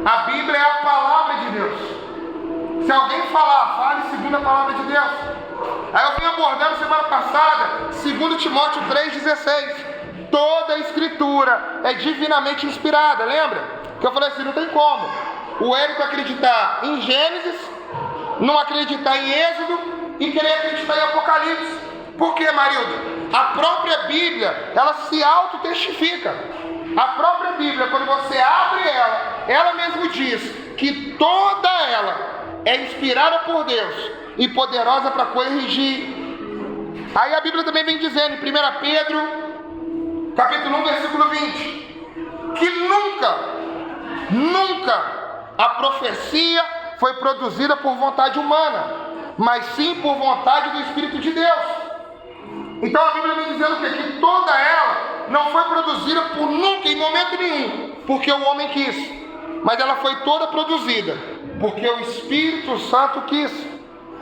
A Bíblia é a palavra de Deus. Se alguém falar, fale segundo a palavra de Deus. Aí eu vim abordando semana passada, 2 Timóteo 3,16. Toda a escritura é divinamente inspirada, lembra? Que eu falei assim, não tem como o Érico acreditar em Gênesis, não acreditar em Êxodo e querer acreditar em Apocalipse. Por quê, Marilda? A própria Bíblia, ela se autotestifica. A própria Bíblia, quando você abre ela mesmo diz que toda ela é inspirada por Deus e poderosa para corrigir. Aí a Bíblia também vem dizendo em 1 Pedro capítulo 1, versículo 20, que nunca a profecia foi produzida por vontade humana, mas sim por vontade do Espírito de Deus. Então a Bíblia vem dizendo que toda ela não foi produzida por nunca, em momento nenhum, porque o homem quis, mas ela foi toda produzida porque o Espírito Santo quis.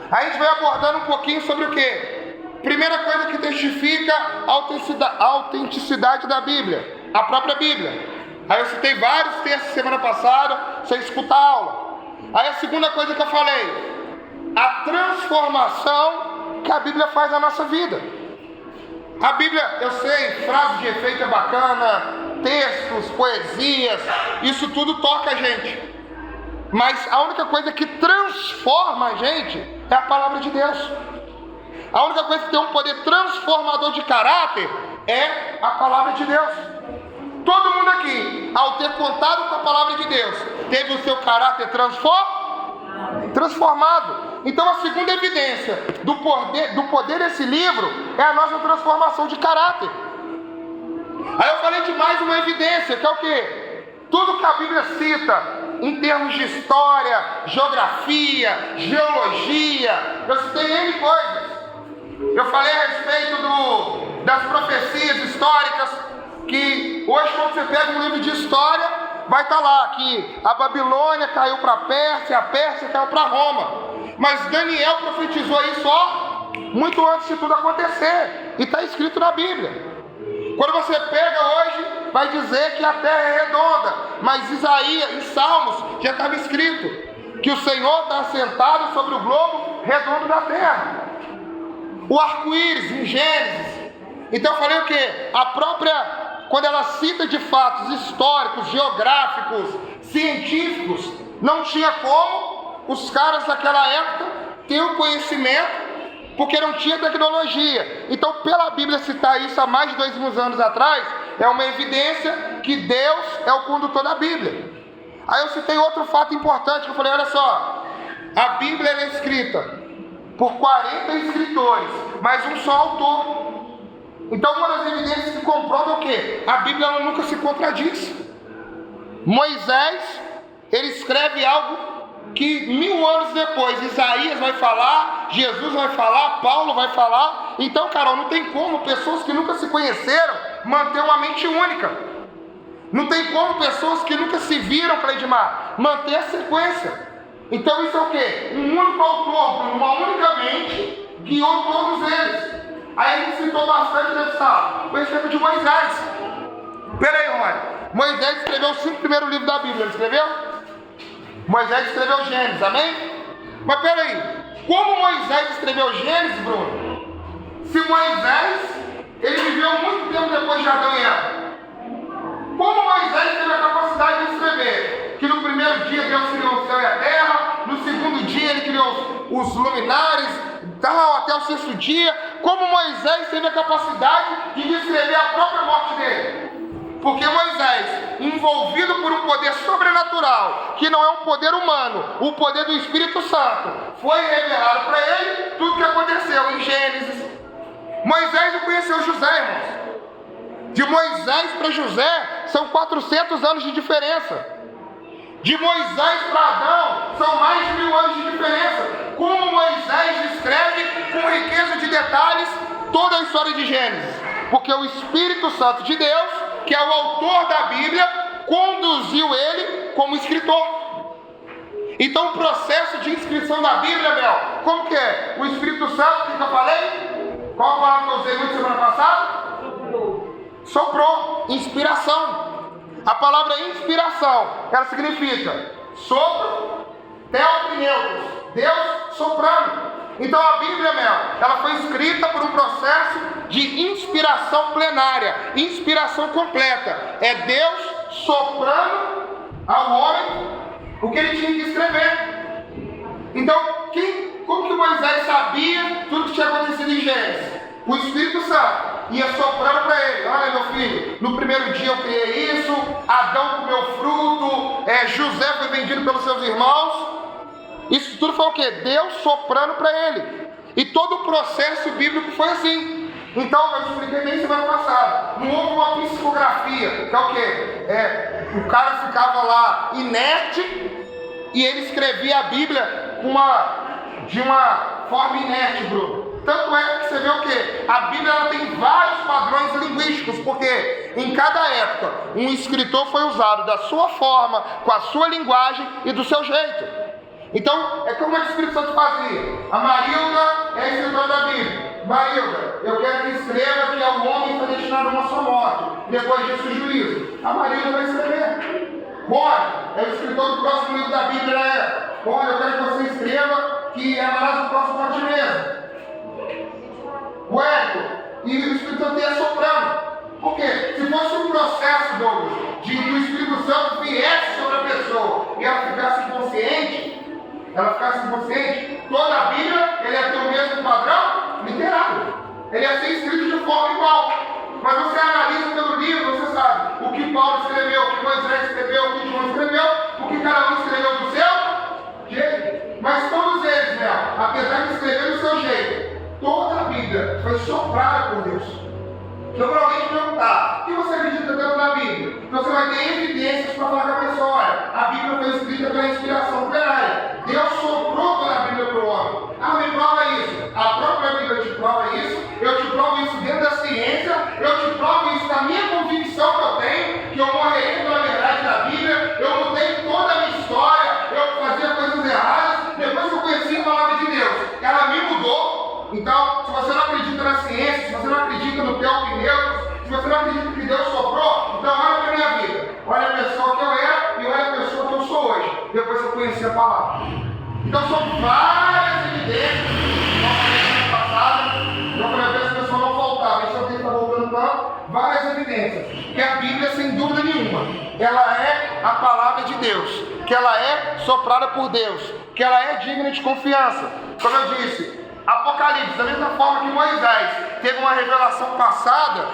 Aí a gente vai abordando um pouquinho sobre o quê? Primeira coisa que testifica a autenticidade da Bíblia, a própria Bíblia. Aí eu citei vários textos semana passada, você escuta a aula. Aí a segunda coisa que eu falei, a transformação que a Bíblia faz na nossa vida. A Bíblia, eu sei, frase de efeito é bacana, textos, poesias, isso tudo toca a gente. Mas a única coisa que transforma a gente é a palavra de Deus. A única coisa que tem um poder transformador de caráter é a palavra de Deus. Todo mundo aqui, ao ter contato com a palavra de Deus, teve o seu caráter transformado. Então a segunda evidência do poder desse livro é a nossa transformação de caráter. Aí eu falei de mais uma evidência, que é o quê? Tudo que a Bíblia cita em termos de história, geografia, geologia, eu citei N coisas. Eu falei a respeito das profecias históricas, que hoje quando você pega um livro de história, vai estar lá que a Babilônia caiu para a Pérsia caiu para Roma. Mas Daniel profetizou isso muito antes de tudo acontecer, e está escrito na Bíblia. Quando você pega hoje, vai dizer que a terra é redonda, mas Isaías, em Salmos, já estava escrito que o Senhor está assentado sobre o globo redondo da terra. O arco-íris em Gênesis. Então eu falei o quê? A própria, quando ela cita de fatos históricos, geográficos, científicos, não tinha como os caras daquela época ter o conhecimento, porque não tinha tecnologia. Então, pela Bíblia citar isso há mais de 2000 anos atrás, é uma evidência que Deus é o condutor da Bíblia. Aí eu citei outro fato importante, que eu falei, olha só, a Bíblia é escrita por 40 escritores, mas um só autor. Então uma das evidências que comprova é o quê? A Bíblia ela nunca se contradiz. Moisés, ele escreve algo que 1000 anos depois Isaías vai falar, Jesus vai falar, Paulo vai falar. Então, Carol, não tem como pessoas que nunca se conheceram manter uma mente única. Não tem como pessoas que nunca se viram, Cleidmar, manter a sequência. Então isso é o quê? Um único autor, uma única mente, guiou todos eles. Aí a gente citou bastante o exemplo de Moisés. Peraí, Rony. Moisés escreveu os 5 primeiros livros da Bíblia, não escreveu? Moisés escreveu Gênesis, amém? Mas peraí, como Moisés escreveu Gênesis, Bruno? Se Moisés, ele viveu muito tempo depois de Adão e Eva. Como Moisés teve a capacidade de escrever que no primeiro dia Deus criou o céu e a terra, no segundo dia ele criou os luminares, até o 6º dia, como Moisés teve a capacidade de descrever a própria morte dele? Porque Moisés, envolvido por um poder sobrenatural, que não é um poder humano, o poder do Espírito Santo, foi revelado para ele tudo o que aconteceu em Gênesis. Moisés não conheceu José, irmãos. De Moisés para José são 400 anos de diferença. De Moisés para Adão são mais de 1000 anos de diferença. Como Moisés descreve com riqueza de detalhes toda a história de Gênesis? Porque o Espírito Santo de Deus, que é o autor da Bíblia, conduziu ele como escritor. Então o processo de inscrição da Bíblia, Mel, como que é? O Espírito Santo, que eu falei? Qual a palavra que eu usei muito semana passada? Soprou, inspiração. A palavra inspiração, ela significa sopro, teopneutos, Deus soprando. Então a Bíblia, ela foi escrita por um processo de inspiração plenária, inspiração completa. É Deus soprando ao homem o que ele tinha que escrever. Então, como que Moisés sabia tudo que tinha acontecido em Gênesis? O Espírito Santo ia soprando para ele: olha, meu filho, no primeiro dia eu criei isso, Adão comeu fruto, José foi vendido pelos seus irmãos. Isso tudo foi o quê? Deus soprando para ele. E todo o processo bíblico foi assim. Então, eu expliquei bem semana passada. Não houve uma psicografia, que é o quê? O cara ficava lá inerte e ele escrevia a Bíblia de uma forma inerte, Bruno. Tanto é que você vê o quê? A Bíblia ela tem vários padrões linguísticos, porque em cada época um escritor foi usado da sua forma, com a sua linguagem e do seu jeito. Então, como é que o Espírito Santo fazia? A Marilda é a escritora da Bíblia. Marilda, eu quero que escreva que é o homem que foi destinado a uma só morte. Depois disso, o juízo. A Marilda vai escrever. Rony é o escritor do próximo livro da Bíblia. Rony, eu quero que você escreva que é mais o próximo morte mesmo. O Érico, e o Espírito Santo ia soprando. Por quê? Se fosse um processo, Douglas, de que o Espírito Santo viesse sobre a pessoa e ela ficasse inconsciente, toda a Bíblia ele ia ter o mesmo padrão literário. Ele ia ser escrito de forma igual. Mas você analisa pelo livro, você sabe o que Paulo escreveu, o que Moisés escreveu, o que João escreveu, o que cada um escreveu do seu jeito. Mas todos eles, apesar de escrever do seu jeito, toda a Bíblia foi soprada por Deus. Então, para alguém te perguntar, o que você acredita dentro da Bíblia? Então, você vai ter evidências para falar com a pessoa: olha, a Bíblia foi escrita pela inspiração plenária. Deus soprou toda a Bíblia para o homem. Me prova isso. A própria Bíblia te prova isso. Eu te provo isso dentro da ciência. Eu te provo isso na minha convicção que eu tenho, que eu morrerei pela verdade da Bíblia. Eu mudei toda a minha história. Eu fazia coisas erradas. Depois que eu conheci a palavra de Deus, ela me mudou. Então, se você não acredita na ciência, se você não acredita no teopneutos, se você não acredita que Deus soprou, então olha para a minha vida. Olha a pessoa que eu era e olha a pessoa que eu sou hoje, depois que eu conheci a palavra. Então são várias evidências, como eu falei semana passada, eu falei que as pessoas não faltavam, isso eu tenho que estar voltando para várias evidências. Que a Bíblia, sem dúvida nenhuma, ela é a palavra de Deus, que ela é soprada por Deus, que ela é digna de confiança. Como eu disse, Apocalipse, da mesma forma que Moisés teve uma revelação passada,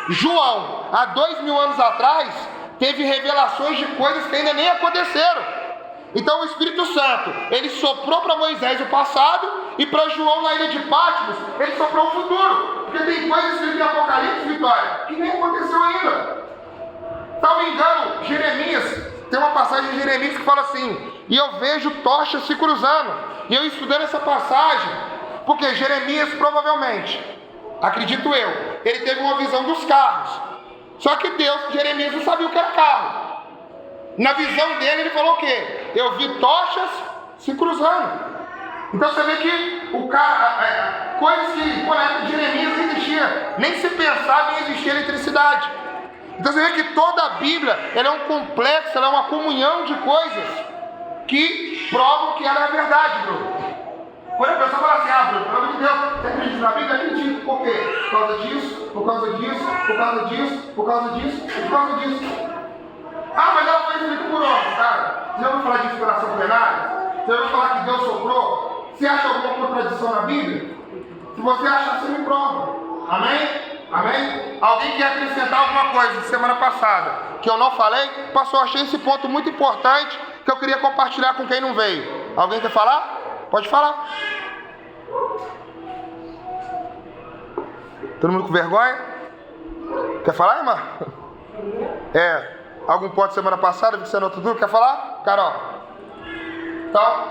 João, há 2000 anos atrás, teve revelações de coisas que ainda nem aconteceram. Então o Espírito Santo, ele soprou para Moisés o passado, e para João na ilha de Patmos, ele soprou o futuro. Porque tem coisas escritas em Apocalipse, Vitória, que nem aconteceu ainda. Salvo engano, Jeremias, tem uma passagem de Jeremias que fala assim: e eu vejo tochas se cruzando. E eu estudando essa passagem, porque Jeremias provavelmente, acredito eu, ele teve uma visão dos carros. Só que Jeremias não sabia o que era carro. Na visão dele, ele falou o quê? Eu vi tochas se cruzando. Então você vê que o cara, coisas que na época de Jeremias não existia, nem se pensava em existir eletricidade. Então você vê que toda a Bíblia, ela é um complexo, ela é uma comunhão de coisas que provam que ela é a verdade, Bruno. Quando a pessoa fala assim: Bruno, pelo amor de Deus, você acredita na Bíblia? Acredito. Por quê? Por causa disso, por causa disso, por causa disso, por causa disso, por causa disso. Mas ela foi escrita por homens, cara. Você já ouviu falar de inspiração plenária? Você já ouviu falar que Deus soprou? Você acha alguma contradição na Bíblia? Se você achar, você me prova. Amém? Amém? Alguém quer acrescentar alguma coisa de semana passada que eu não falei? Pastor, eu achei esse ponto muito importante que eu queria compartilhar com quem não veio. Alguém quer falar? Pode falar. Todo mundo com vergonha? Quer falar, irmã? Algum ponto de semana passada que você anotou tudo? Quer falar? Carol? Então,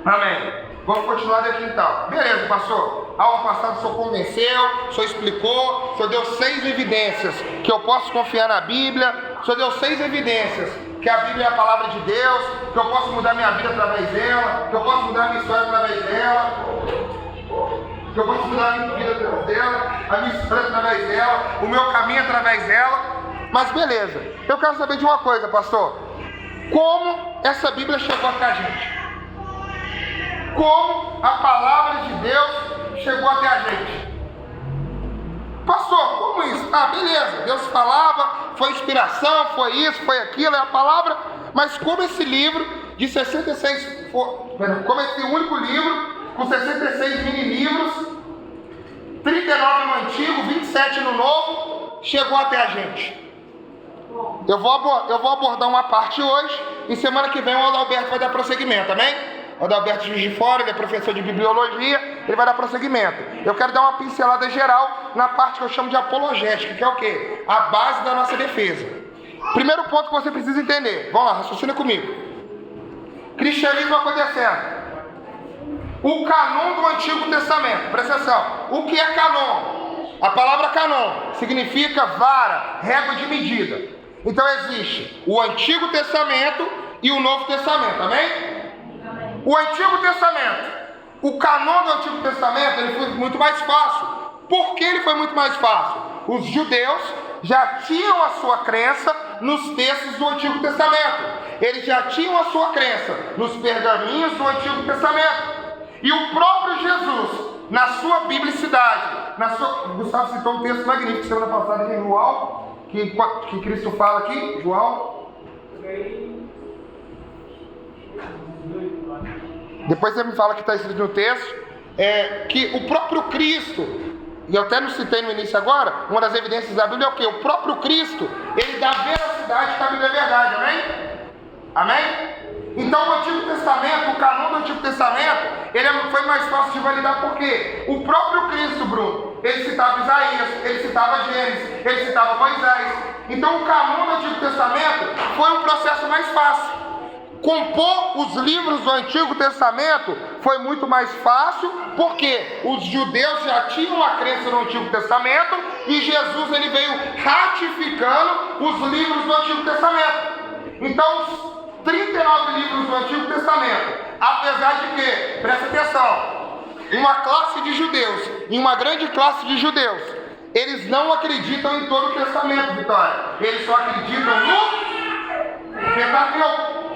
amém. Vamos continuar daqui então. Beleza, pastor. Aula passada o senhor convenceu, o senhor explicou, o senhor deu 6 evidências que eu posso confiar na Bíblia, o senhor deu 6 evidências que a Bíblia é a palavra de Deus, que eu posso mudar minha vida através dela, que eu posso mudar minha história através dela, que eu posso mudar a minha vida através dela, a minha história através dela, o meu caminho através dela. Mas beleza, eu quero saber de uma coisa, pastor. Como essa Bíblia chegou até a gente? Como a palavra de Deus chegou até a gente? Pastor, como isso? Ah, beleza, Deus falava, foi inspiração, foi isso, foi aquilo, é a palavra. Mas como esse livro de 66, como esse único livro, com 66 mini-livros, 39 no Antigo, 27 no Novo, chegou até a gente? Eu vou abordar uma parte hoje, e semana que vem o Adalberto vai dar prosseguimento, amém? O Adalberto Juiz de Fora, ele é professor de bibliologia, ele vai dar prosseguimento. Eu quero dar uma pincelada geral na parte que eu chamo de apologética, que é o quê? A base da nossa defesa. Primeiro ponto que você precisa entender, vamos lá, raciocina comigo. Cristianismo acontecendo. O canon do Antigo Testamento, presta atenção, o que é canon? A palavra canon significa vara, régua de medida. Então existe o Antigo Testamento e o Novo Testamento, amém? O Antigo Testamento, o canon do Antigo Testamento, ele foi muito mais fácil. Por que ele foi muito mais fácil? Os judeus já tinham a sua crença nos textos do Antigo Testamento. Eles já tinham a sua crença nos pergaminhos do Antigo Testamento. E o próprio Jesus, na sua biblicidade, Gustavo citou um texto magnífico semana passada em João, que Cristo fala aqui, João. Depois você me fala que está escrito no texto, que o próprio Cristo, e eu até não citei no início agora, uma das evidências da Bíblia é o quê? O próprio Cristo, ele dá veracidade que a Bíblia é verdade, amém? Amém? Então o Antigo Testamento, o canon do Antigo Testamento, ele foi mais fácil de validar porque o próprio Cristo, Bruno, ele citava Isaías, ele citava Gênesis, ele citava Moisés. Então o canon do Antigo Testamento foi um processo mais fácil. Compor os livros do Antigo Testamento foi muito mais fácil, porque os judeus já tinham a crença no Antigo Testamento e Jesus ele veio ratificando os livros do Antigo Testamento. Então, os 39 livros do Antigo Testamento, apesar de que, presta atenção, uma classe de judeus e uma grande classe de judeus, eles não acreditam em todo o Testamento, Vitória. Eles só acreditam no Pentateuco.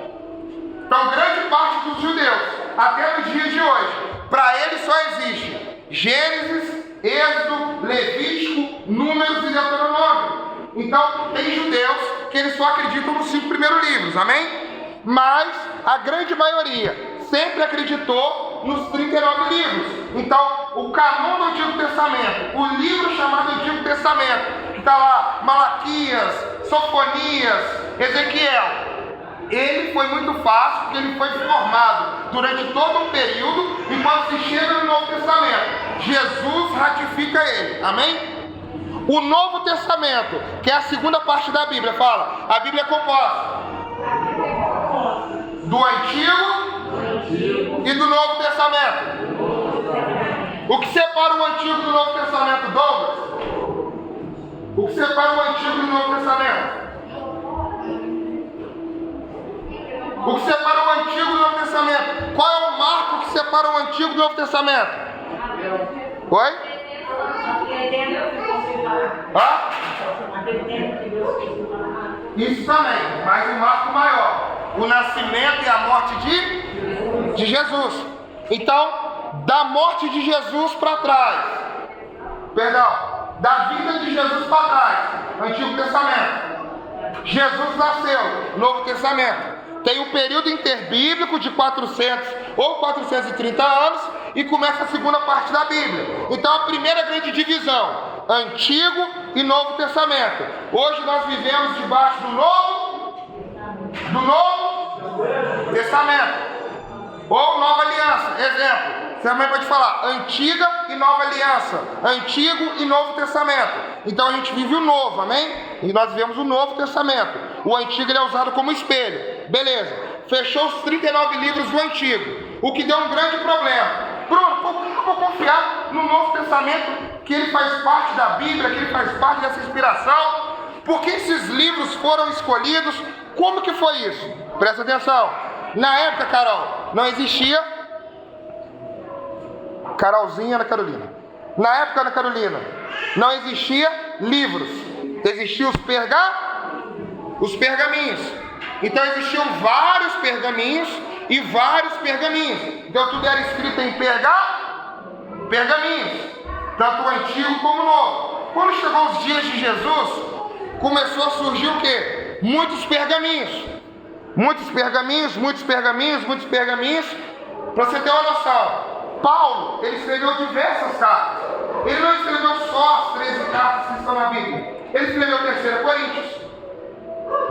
Então, grande parte dos judeus, até no dia de hoje, para eles só existe Gênesis, Êxodo, Levítico, Números e Deuteronômio. Então, tem judeus que eles só acreditam nos 5 primeiros livros, amém? Mas a grande maioria sempre acreditou nos 39 livros. Então, o canon do Antigo Testamento, o livro chamado Antigo Testamento, que está lá, Malaquias, Sofonias, Ezequiel, ele foi muito fácil, porque ele foi formado durante todo um período, e quando se chega no Novo Testamento, Jesus ratifica ele, amém? O Novo Testamento, que é a segunda parte da Bíblia, fala, a Bíblia é composta do Antigo e do Novo Testamento. O que separa o Antigo do Novo Testamento, Douglas? O que separa o Antigo do Novo Testamento? O que separa o Antigo do Novo Testamento? Qual é o marco que separa o Antigo do Novo Testamento? Oi? Isso também, mas um marco maior. O nascimento e a morte de Jesus. Então, da morte de Jesus para trás. Perdão, da vida de Jesus para trás. Antigo Testamento. Jesus nasceu, Novo Testamento. Tem um período interbíblico de 400 ou 430 anos e começa a segunda parte da Bíblia. Então a primeira grande divisão, Antigo e Novo Testamento. Hoje nós vivemos debaixo do Novo Testamento. Ou Nova Aliança, exemplo. Você também pode falar Antiga e Nova Aliança, Antigo e Novo Testamento. Então a gente vive o Novo, amém? E nós vivemos o Novo Testamento. O Antigo ele é usado como espelho. Beleza, fechou os 39 livros do Antigo, o que deu um grande problema. Bruno, por que eu vou confiar no Novo Testamento, que ele faz parte da Bíblia, que ele faz parte dessa inspiração? Por que esses livros foram escolhidos? Como que foi isso? Presta atenção. Na época, Carol, não existia... Carolzinha, Ana Carolina. Na época, Ana Carolina, não existia livros. Existiam os pergaminhos. Então existiam vários pergaminhos e vários pergaminhos. Então tudo era escrito em pergaminhos, tanto o antigo como o novo. Quando chegou os dias de Jesus, começou a surgir o quê? Muitos pergaminhos. Muitos pergaminhos. Para você ter uma noção, Paulo, ele escreveu diversas cartas. Ele não escreveu só as 13 cartas que estão na Bíblia. Ele escreveu 3 Coríntios.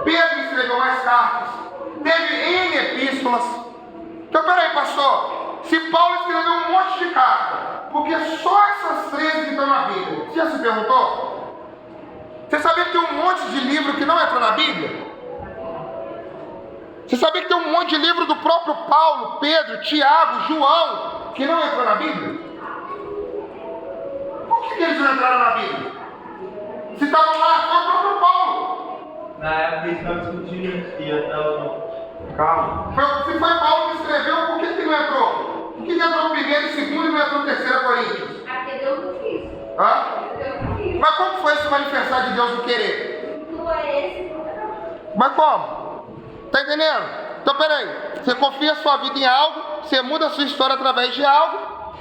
Pedro escreveu mais cartas. Teve N epístolas. Então, peraí, pastor. Se Paulo escreveu um monte de cartas, por que só essas 13 que estão na Bíblia? Você já se perguntou? Você sabia que tem um monte de livro que não entra na Bíblia? Você sabia que tem um monte de livro do próprio Paulo, Pedro, Tiago, João, que não entrou na Bíblia? Por que eles não entraram na Bíblia? Se estavam lá, foi o próprio Paulo. Na época eles estavam discutindo se entrava ou não. Calma. Se foi Paulo que escreveu, por que não entrou? Por que entrou o 1º e 2º e não entrou o 3 Coríntios? Porque Deus não quis. Hã? Deus não quis. Mas como foi esse manifestar de Deus no querer? Não é esse, não é. Mas como? Tá entendendo? Então peraí, você confia a sua vida em algo, você muda a sua história através de algo,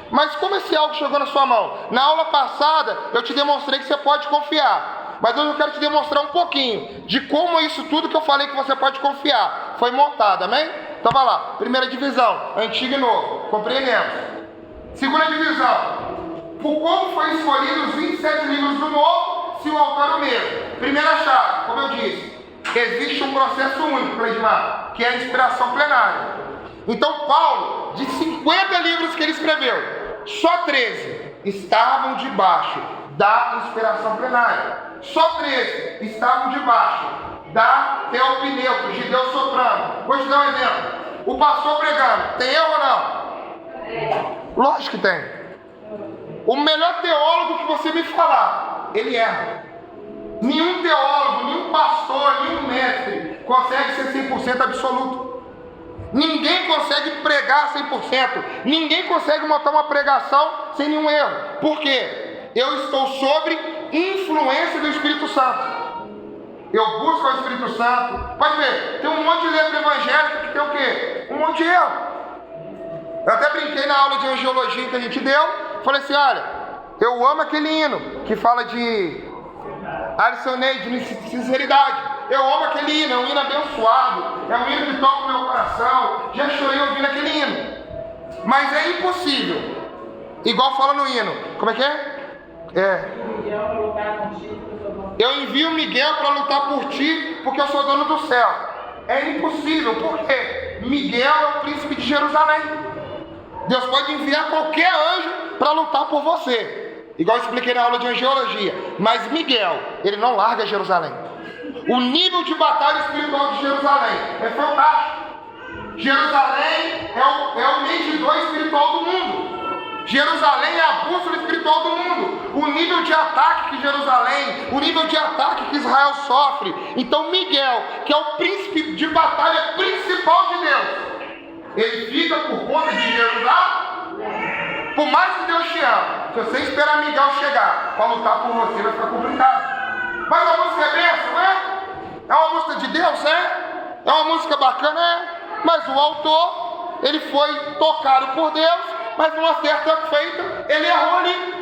mas como esse algo chegou na sua mão? Na aula passada eu te demonstrei que você pode confiar, mas hoje eu quero te demonstrar um pouquinho de como isso tudo que eu falei que você pode confiar foi montado, amém? Então vai lá, primeira divisão, antigo e novo, compreendemos. Segunda divisão, por como foi escolhido os 27 livros do novo, se o autor é o mesmo. Primeira chave, como eu disse, existe um processo único, Cleidmar, que é a inspiração plenária. Então Paulo, de 50 livros que ele escreveu, só 13 estavam debaixo da inspiração plenária. Só 13 estavam debaixo da teopneuto, de Deus soprando. Vou te dar um exemplo. O pastor pregando, tem erro ou não? Lógico que tem. O melhor teólogo que você me falar, ele erra. Nenhum teólogo, nenhum pastor, nenhum mestre consegue ser 100% absoluto. Ninguém consegue pregar 100%. Ninguém consegue montar uma pregação sem nenhum erro. Por quê? Eu estou sobre influência do Espírito Santo. Eu busco o Espírito Santo. Pode ver, tem um monte de letra evangélica que tem o quê? Um monte de erro. Eu até brinquei na aula de angiologia que a gente deu. Falei assim, olha, eu amo aquele hino que fala de Alisson Neide, de sinceridade. Eu amo aquele hino, é um hino abençoado, é um hino que toca o meu coração. Já chorei ouvindo aquele hino. Mas é impossível, igual fala no hino, como é que é? Eu envio Miguel para lutar por ti, porque eu sou dono do céu. É impossível, porque Miguel é o príncipe de Jerusalém. Deus pode enviar qualquer anjo para lutar por você, igual eu expliquei na aula de angiologia. Mas Miguel, ele não larga Jerusalém. O nível de batalha espiritual de Jerusalém é fantástico. Jerusalém é o medidor espiritual do mundo. Jerusalém é a bússola espiritual do mundo. O nível de ataque que Jerusalém, o nível de ataque que Israel sofre. Então Miguel, que é o príncipe de batalha principal de Deus, ele fica por conta de Jerusalém. Por mais que Deus te ame, se você esperar Miguel chegar para lutar por você, vai ficar complicado. Mas a música é bênção, não é? É uma música de Deus, é? É uma música bacana, é? Mas o autor, ele foi tocado por Deus, mas numa certa feita, ele errou ali.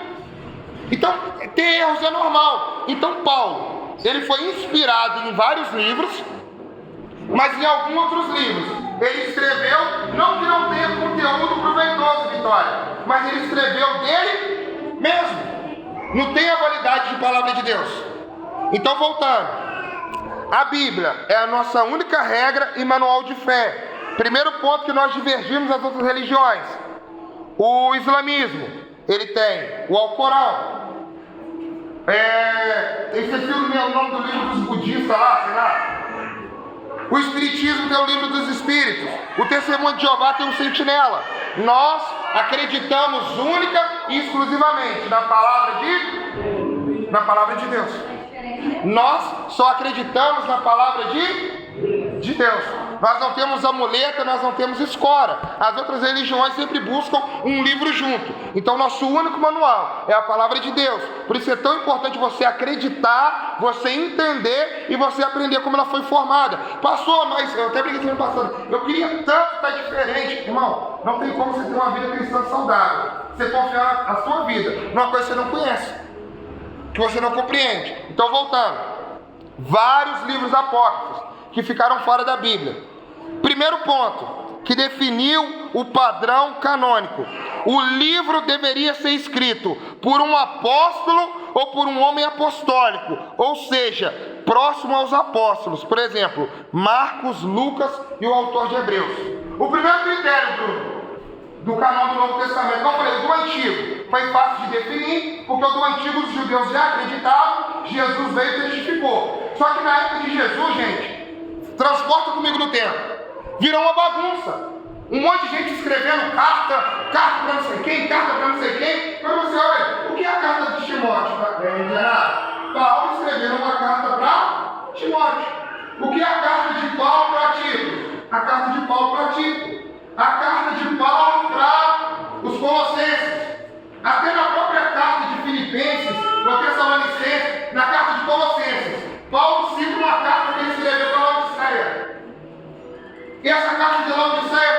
Então, ter erros é normal. Então, Paulo, ele foi inspirado em vários livros, mas em alguns outros livros ele escreveu, não que não tenha conteúdo proveitoso, Vitória, mas ele escreveu dele mesmo. Não tem a validade de palavra de Deus. Então, voltando, a Bíblia é a nossa única regra e manual de fé. Primeiro ponto que nós divergimos das outras religiões. O islamismo, ele tem o Alcorão. Esqueci o nome do livro dos budistas lá, sei lá. O espiritismo tem o livro dos espíritos. O testemunho de Jeová tem um sentinela. Nós acreditamos única e exclusivamente na palavra de Deus. Nós só acreditamos na palavra de Deus. Nós não temos a muleta, nós não temos escora. As outras religiões sempre buscam um livro junto. Então nosso único manual é a palavra de Deus. Por isso é tão importante você acreditar, você entender e você aprender como ela foi formada. Pastor, mas eu até briguei semana passada, eu queria tanto estar diferente. Irmão, não tem como você ter uma vida cristã saudável. Você confiar a sua vida numa coisa que você não conhece, que você não compreende. Então, voltando, vários livros apócrifos que ficaram fora da Bíblia. Primeiro ponto, que definiu o padrão canônico: o livro deveria ser escrito por um apóstolo ou por um homem apostólico, ou seja, próximo aos apóstolos. Por exemplo, Marcos, Lucas e o autor de Hebreus. O primeiro critério, Bruno, do canal do Novo Testamento, como eu falei, do Antigo, foi fácil de definir, porque o do Antigo os judeus já acreditavam, Jesus veio e testificou. Só que na época de Jesus, gente, transporta comigo no tempo, virou uma bagunça. Um monte de gente escrevendo carta para não sei quem, carta para não sei quem. Quando você olha, o que é a carta de Timóteo? Paulo escreveu uma carta para Timóteo. O que é a carta de Paulo para Tito? A carta de Paulo para Tito. A carta de Paulo para os Colossenses. Até na própria carta de Filipenses, ou Tessalonicenses, na carta de Colossenses, Paulo cita uma carta que ele escreveu para Laodiceia. E essa carta de Laodiceia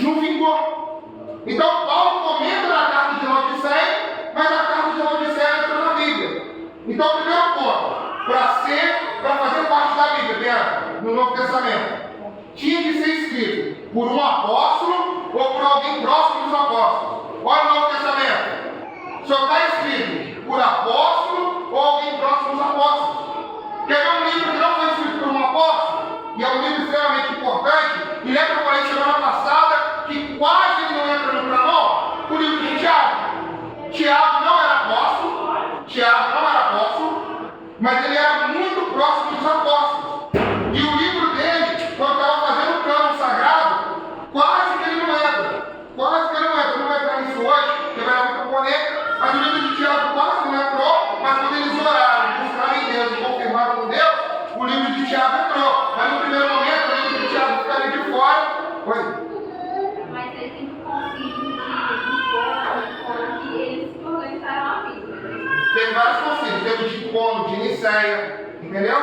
não vingou. Então Paulo comenta na carta de Laodiceia, mas a carta de Laodiceia entrou na Bíblia. Então o primeiro ponto, para fazer parte da Bíblia, no Novo Testamento, tinha que ser escrito por um apóstolo ou por alguém próximo dos apóstolos. Olha o Novo Testamento. Só está escrito por apóstolo ou alguém próximo dos apóstolos. Quer ver um livro que não foi escrito por um apóstolo? E é um livro extremamente importante. E lembra que eu falei semana passada que quase ele não entra no canon? O livro de Tiago. Tiago não era apóstolo, mas ele era muito próximo dos apóstolos. E o livro dele, quando estava fazendo o cânon sagrado, quase que ele não entra. Não vai entrar nisso hoje, porque vai dar muita polêmica, mas o livro de Tiago quase não entrou, mas quando eles oraram, buscaram em Deus e confirmaram com Deus, o livro de Tiago entrou. Mas no primeiro momento, o livro de Tiago ficaria de fora. Oi? Mas ele tem um concílio que eles se organizaram a vida. Teve vários concílios. Teve de Hipono, de Niceia, entendeu?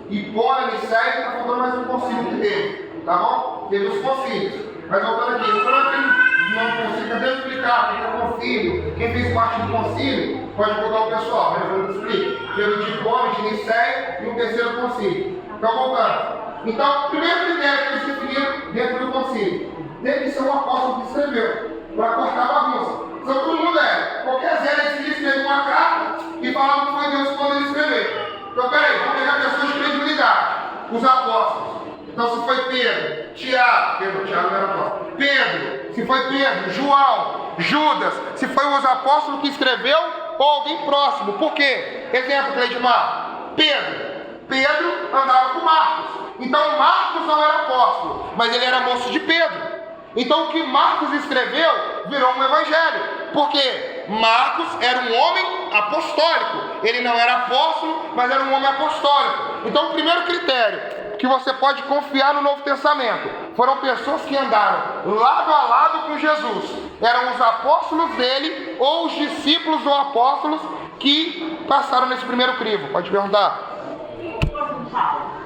Hipono, Niceia, está faltando mais um concílio que teve, tá bom? Teve os concílios. Mas voltando aqui, eu não consigo até explicar o que é concílio. Quem fez parte do concílio, pode botar o pessoal, mas eu não explico. Teve o de Hipono, de Niceia e o terceiro concílio. Então, voltando. Então, o primeiro critério que eles definiram dentro do concílio, tem que ser um apóstolo que escreveu, para cortar a bagunça. Então, todo mundo qualquer Zé decidiu escrever uma carta e falava que foi Deus que mandou ele escrever. Então, peraí, vamos pegar pessoas de credibilidade, os apóstolos. Então, se foi Pedro, Tiago não era apóstolo, Pedro, se foi Pedro, João, Judas, se foi os apóstolos que escreveu ou alguém próximo. Por quê? Exemplo, Cleidmar, Pedro andava com Marcos. Então Marcos não era apóstolo, mas ele era moço de Pedro. Então o que Marcos escreveu virou um evangelho. Porque Marcos era um homem apostólico. Ele não era apóstolo, mas era um homem apostólico. Então o primeiro critério que você pode confiar no Novo Testamento foram pessoas que andaram lado a lado com Jesus. Eram os apóstolos dele ou os discípulos dos apóstolos que passaram nesse primeiro crivo. Pode perguntar.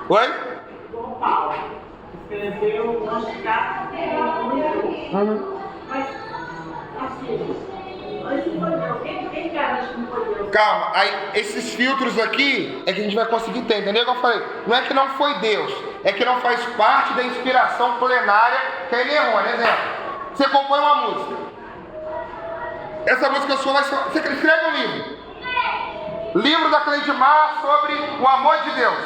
Oi? Paulo escreveu uma carta mas assim, esse foi Deus. Quem garante que não foi Deus? Calma, aí esses filtros aqui é que a gente vai conseguir ter, entendeu o que eu falei? Não é que não foi Deus, é que não faz parte da inspiração plenária que é errônea. Exemplo, você compõe uma música, essa música sua vai ser, você escreve um livro da Cleidmar sobre o amor de Deus,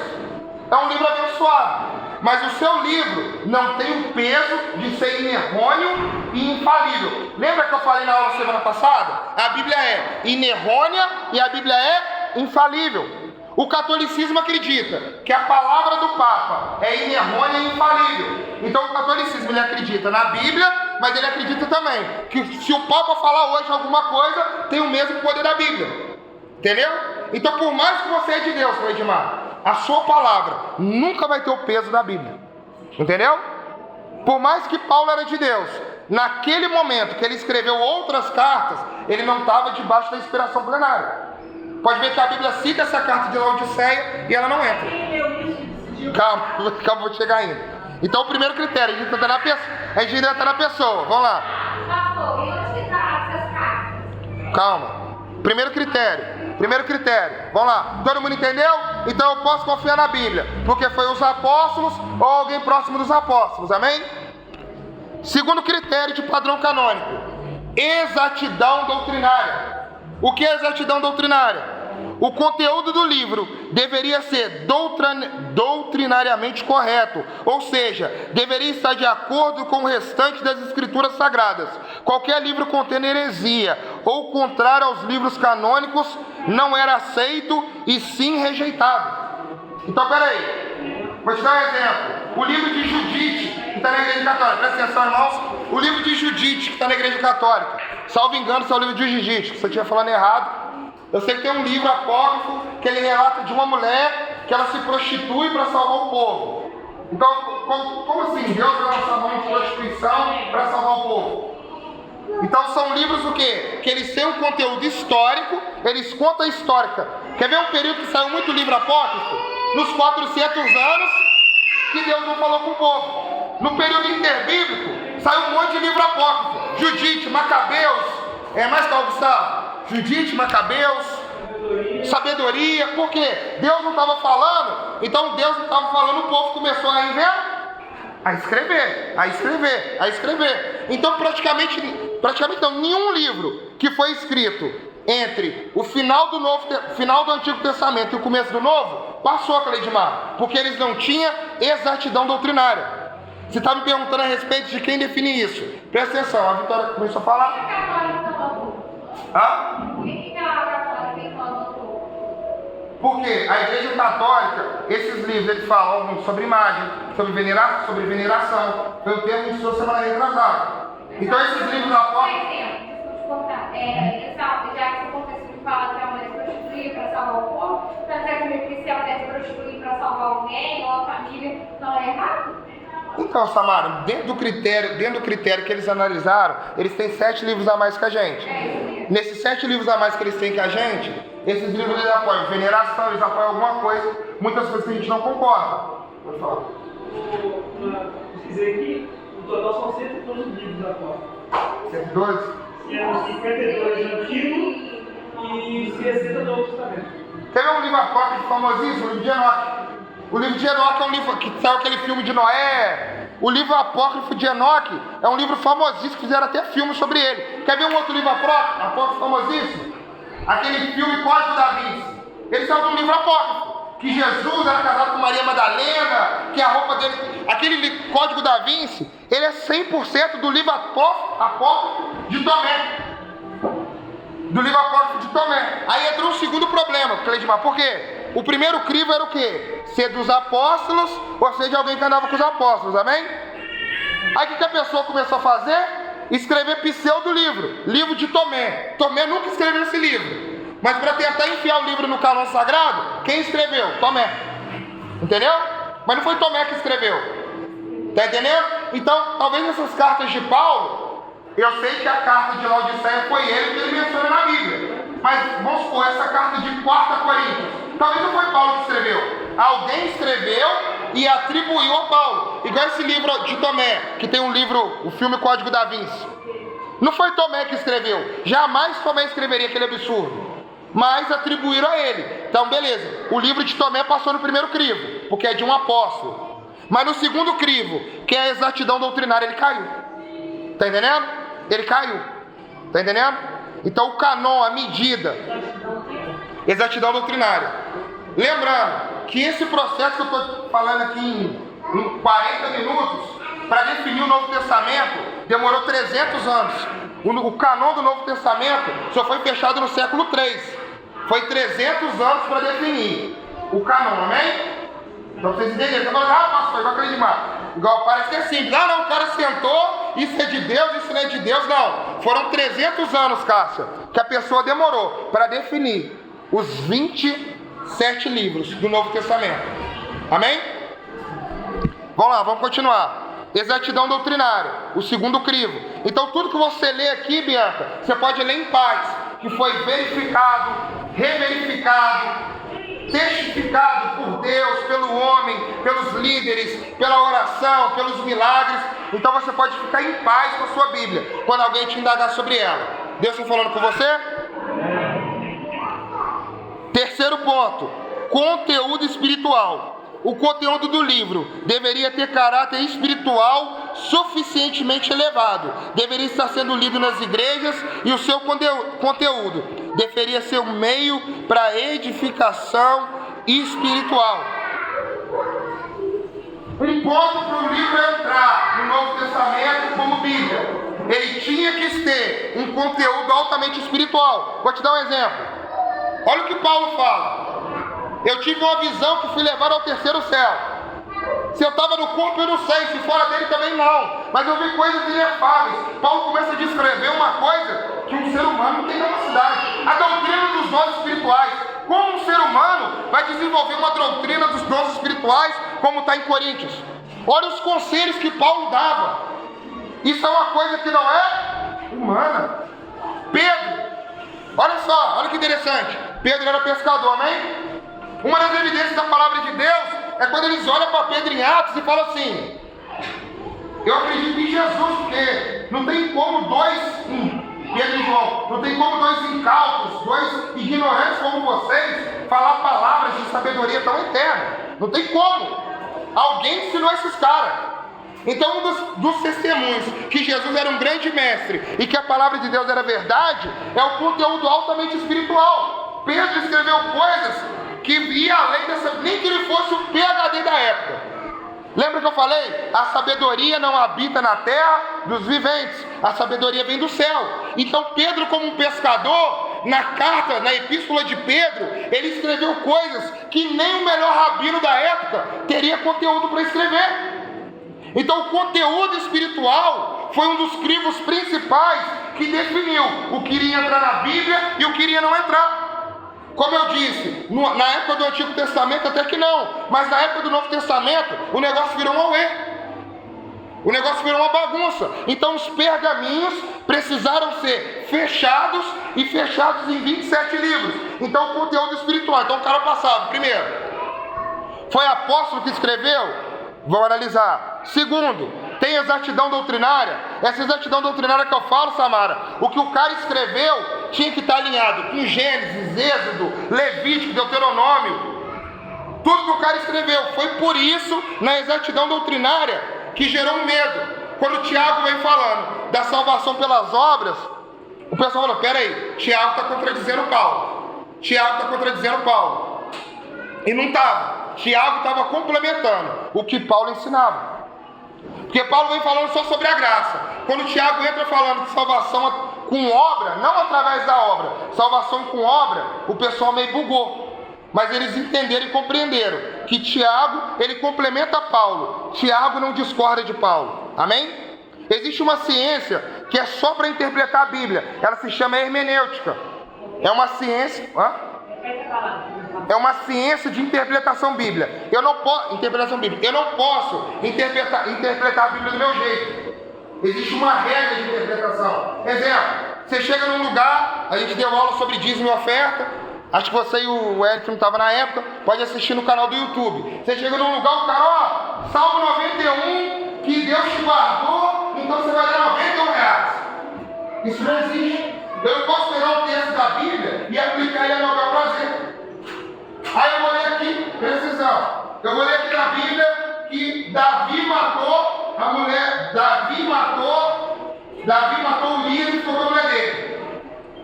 é um livro abençoado. Mas o seu livro não tem o peso de ser inerrôneo e infalível. Lembra que eu falei na aula semana passada? A Bíblia é inerrônea e a Bíblia é infalível. O catolicismo acredita que a palavra do Papa é inerrônea e infalível. Então o catolicismo ele acredita na Bíblia, mas ele acredita também que se o Papa falar hoje alguma coisa, tem o mesmo poder da Bíblia. Entendeu? Então por mais que você é de Deus, Cleidmar, a sua palavra nunca vai ter o peso da Bíblia. Entendeu? Por mais que Paulo era de Deus, naquele momento que ele escreveu outras cartas, ele não estava debaixo da inspiração plenária. Pode ver que a Bíblia cita essa carta de Laodiceia e ela não entra. Calma, vou chegar ainda. Então o primeiro critério, a gente ainda está na pessoa. Vamos lá. Pastor, e onde está essas cartas? Calma. Primeiro critério. Vamos lá. Todo mundo entendeu? Então eu posso confiar na Bíblia, porque foi os apóstolos ou alguém próximo dos apóstolos. Amém? Segundo critério de padrão canônico: exatidão doutrinária. O que é exatidão doutrinária? O conteúdo do livro deveria ser doutrinariamente correto, ou seja, deveria estar de acordo com o restante das escrituras sagradas. Qualquer livro contendo heresia ou contrário aos livros canônicos não era aceito e sim rejeitado. Então, peraí, vou te dar um exemplo. O livro de Judite, que está na Igreja Católica, presta atenção, irmãos. O livro de Judite, que está na Igreja Católica, salvo engano, esse é o livro de Judite, se eu estiver falando errado. Eu sei que tem um livro apócrifo que ele relata de uma mulher que ela se prostitui para salvar o povo. Então, como assim? Deus vai lançar a mão de prostituição para salvar o povo? Então são livros o quê? Que eles têm um conteúdo histórico, eles contam a histórica. Quer ver um período que saiu muito livro apócrifo? Nos 400 anos que Deus não falou com o povo. No período interbíblico, saiu um monte de livro apócrifo. Judite, Macabeus, mais que Gustavo? Judite, Macabeus, sabedoria, por quê? Deus não estava falando, então Deus não estava falando, o povo começou a escrever. Então praticamente não, nenhum livro que foi escrito entre o final do Antigo Testamento e o começo do Novo, passou, Cleidmar, porque eles não tinham exatidão doutrinária. Você está me perguntando a respeito de quem define isso? Presta atenção, a Vitória começou a falar. Por que a católica então adotou? Porque a Igreja Católica, esses livros, eles falam sobre imagem, sobre veneração. Foi o termo que usou semana retrasada. Então esses livros apócrifos. Já que o professor fala que a mulher se prostituía para salvar o povo, mas é que se ela deve se prostituir para salvar alguém ou a família, não é errado? Então, Samara, dentro do critério que eles analisaram, eles têm 7 livros a mais que a gente. Nesses 7 livros a mais que eles têm que a gente, esses livros eles apoiam veneração, eles apoiam alguma coisa, muitas coisas que a gente não concorda. Pode falar. Pesquisei aqui, no total são 112 livros da Copa. 112? Sendo 52 no Antigo e 60 do Novo Testamento. Quer ver um livro apócrifo famosíssimo? O livro de Enoque. O livro de Enoque é um livro que saiu aquele filme de Noé. O livro apócrifo de Enoque é um livro famosíssimo, fizeram até filme sobre ele. Quer ver um outro livro apócrifo famosíssimo? Aquele filme Código da Vinci. Ele saiu de um livro apócrifo. Que Jesus era casado com Maria Madalena, que a roupa dele... Aquele Código da Vinci, ele é 100% do livro apócrifo de Tomé. Do livro apócrifo de Tomé. Aí entrou um segundo problema, Cleidmar. Por quê? O primeiro crivo era o quê? Ser dos apóstolos, ou seja, alguém que andava com os apóstolos, amém? Aí o que a pessoa começou a fazer? Escrever livro de Tomé. Tomé nunca escreveu esse livro. Mas para tentar enfiar o livro no cânon sagrado, quem escreveu? Tomé. Entendeu? Mas não foi Tomé que escreveu. Tá entendendo? Então, talvez essas cartas de Paulo, eu sei que a carta de Laodiceia foi ele que ele menciona na Bíblia. Mas vamos supor, essa carta de 4 Coríntios, talvez não foi Paulo que escreveu. Alguém escreveu e atribuiu a Paulo. Igual esse livro de Tomé, que tem um livro, o filme Código da Vinci. Não foi Tomé que escreveu. Jamais Tomé escreveria aquele absurdo. Mas atribuíram a ele. Então, beleza. O livro de Tomé passou no primeiro crivo, porque é de um apóstolo. Mas no segundo crivo, que é a exatidão doutrinária, ele caiu. Tá entendendo? Ele caiu. Tá entendendo? Então o canon, a medida, exatidão doutrinária. Lembrando que esse processo que eu estou falando aqui em 40 minutos, para definir o Novo Testamento, demorou 300 anos. O canon do Novo Testamento só foi fechado no século 3. Foi 300 anos para definir o canon, amém? Então vocês entenderam. Você fala, pastor, igual aquele demais. Igual, parece que é simples. Não, o cara sentou, isso é de Deus, isso não é de Deus. Não. Foram 300 anos, Cássia, que a pessoa demorou para definir os 27 7 livros do Novo Testamento. Amém? Vamos lá, vamos continuar. Exatidão doutrinária, o segundo crivo. Então tudo que você lê aqui, Bianca, você pode ler em paz, que foi verificado, reverificado, testificado por Deus, pelo homem, pelos líderes, pela oração, pelos milagres. Então você pode ficar em paz com a sua Bíblia, quando alguém te indagar sobre ela. Deus está falando com você? Terceiro ponto, conteúdo espiritual. O conteúdo do livro deveria ter caráter espiritual suficientemente elevado. Deveria estar sendo lido nas igrejas e o seu conteúdo deveria ser um meio para edificação espiritual. Um ponto para o livro entrar no Novo Testamento como Bíblia. Ele tinha que ter um conteúdo altamente espiritual. Vou te dar um exemplo. Olha o que Paulo fala. Eu tive uma visão que fui levado ao terceiro céu. Se eu estava no corpo, eu não sei. Se fora dele, também não. Mas eu vi coisas inefáveis. Paulo começa a descrever uma coisa que um ser humano não tem capacidade. A doutrina dos dons espirituais. Como um ser humano vai desenvolver uma doutrina dos dons espirituais, como está em Coríntios? Olha os conselhos que Paulo dava. Isso é uma coisa que não é humana. Pedro, olha só, olha que interessante. Pedro era pescador, amém? Uma das evidências da palavra de Deus é quando eles olham para Pedro em Atos e falam assim: eu acredito em Jesus, porque não tem como Pedro e João, não tem como dois incautos, dois ignorantes como vocês, falar palavras de sabedoria tão eterna. Não tem como. Alguém ensinou esses caras. Então um dos testemunhos que Jesus era um grande mestre e que a palavra de Deus era verdade, é o conteúdo altamente espiritual. Pedro escreveu coisas que ia além dessa, nem que ele fosse o PhD da época. Lembra que eu falei? A sabedoria não habita na terra dos viventes, a sabedoria vem do céu. Então Pedro, como um pescador, na carta, na epístola de Pedro, ele escreveu coisas que nem o melhor rabino da época teria conteúdo para escrever. Então o conteúdo espiritual foi um dos crivos principais que definiu o que iria entrar na Bíblia e o que iria não entrar. Como eu disse, na época do Antigo Testamento até que não, mas na época do Novo Testamento o negócio virou um auê. O negócio virou uma bagunça. Então os pergaminhos precisaram ser fechados e fechados em 27 livros. Então o conteúdo espiritual. Então o cara passava, primeiro, foi apóstolo que escreveu? Vamos analisar. Segundo, tem exatidão doutrinária. Essa exatidão doutrinária que eu falo, Samara, o que o cara escreveu tinha que estar alinhado com Gênesis, Êxodo, Levítico, Deuteronômio. Tudo que o cara escreveu. Foi por isso, na exatidão doutrinária, que gerou um medo. Quando o Tiago vem falando da salvação pelas obras, o pessoal falou: peraí, Tiago está contradizendo Paulo. Tiago está contradizendo Paulo. E não estava. Tiago estava complementando o que Paulo ensinava. Porque Paulo vem falando só sobre a graça. Quando Tiago entra falando de salvação com obra, não através da obra, salvação com obra, o pessoal meio bugou. Mas eles entenderam e compreenderam que Tiago, ele complementa Paulo. Tiago não discorda de Paulo. Amém? Existe uma ciência que é só para interpretar a Bíblia. Ela se chama hermenêutica. É uma ciência... É uma ciência de interpretação bíblica. Eu não posso interpretar a Bíblia do meu jeito. Existe uma regra de interpretação. Exemplo, você chega num lugar, a gente deu aula sobre dízimo e oferta. Acho que você e o Eric não estavam na época, pode assistir no canal do YouTube. Você chega num lugar, o cara, Salmo 91, que Deus te guardou, então você vai dar R$91. Isso não existe. Eu não posso pegar um texto da Bíblia e aplicar ele ao meu prazer. Aí eu vou ler aqui, presta atenção. Eu vou ler aqui na Bíblia que Davi matou a mulher. Davi matou o Urias e ficou com a mulher dele.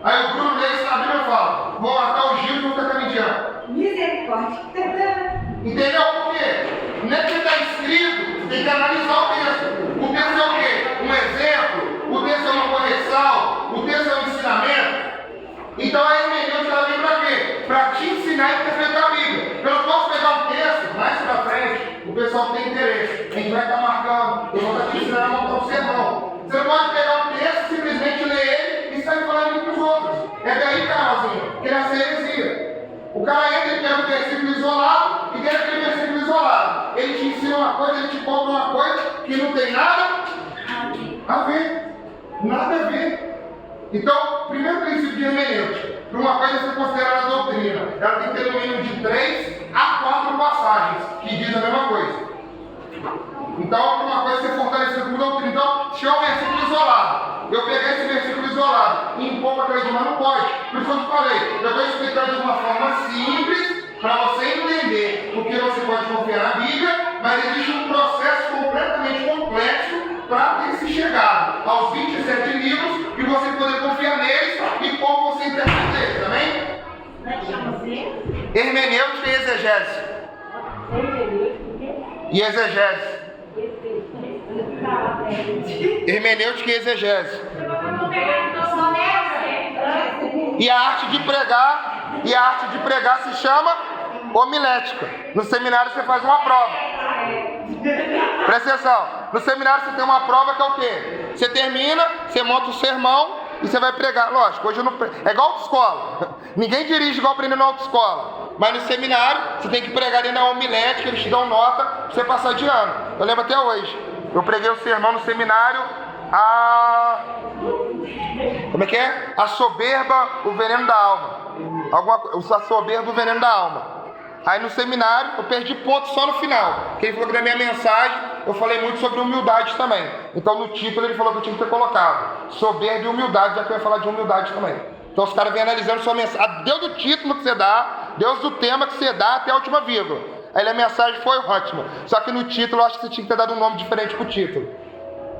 Aí o Bruno lê isso na Bíblia e fala: vou matar o Gil e vou ficar caminhando. Misericórdia. Entendeu por quê? Não é que está escrito, tem que analisar o texto. O texto é o quê? Um exemplo? O texto é uma correção? O texto é um ensinamento? Então a hermenêutica ela vem para quê? Para te ensinar a interpretar a Bíblia. Eu não posso pegar um texto mais para frente, o pessoal tem interesse. A gente vai estar marcando, eu vou estar te ensinando a montar um sermão. Você não pode pegar um texto, simplesmente ler ele e sair falando para os outros. É daí, Carolzinho, que nasce heresia. O cara entra e pega um versículo isolado e dentro daquele versículo isolado ele te ensina uma coisa, ele te compra uma coisa que não tem nada a ver. Nada a ver. Então, primeiro princípio de hermenêutica, para uma coisa ser considerada doutrina, ela tem que ter no mínimo de 3 a 4 passagens que dizem a mesma coisa. Então, para uma coisa ser fortalecida como doutrina. Então, se é um versículo isolado, eu peguei esse versículo isolado e impor para acreditar, não pode. Por isso que eu te falei, eu estou explicando de uma forma simples para você entender porque você pode confiar na Bíblia, mas existe um processo completamente complexo para ter se chegado aos 27 livros e você poder confiar neles e como você interpreta eles, amém? Como é que chama você? Hermenêutica e exegese. E exegese. Hermenêutica e exegese. E a arte de pregar se chama homilética. No seminário você faz uma prova. Presta atenção. No seminário você tem uma prova que é o quê? Você termina, você monta o sermão e você vai pregar. Lógico, hoje eu não é igual autoescola. Ninguém dirige igual aprendendo na autoescola. Mas no seminário você tem que pregar dentro da homilética, eles te dão nota para você passar de ano. Eu lembro até hoje. Eu preguei o sermão no seminário como é que é? A soberba, o veneno da alma. A soberba, o veneno da alma. Aí no seminário eu perdi ponto só no final. Porque ele falou que na minha mensagem eu falei muito sobre humildade também. Então no título ele falou que eu tinha que ter colocado soberba e humildade, já que eu ia falar de humildade também. Então os caras vêm analisando sua mensagem. Deus do título que você dá, Deus do tema que você dá até a última vírgula. Aí a mensagem foi ótima. Só que no título eu acho que você tinha que ter dado um nome diferente pro título.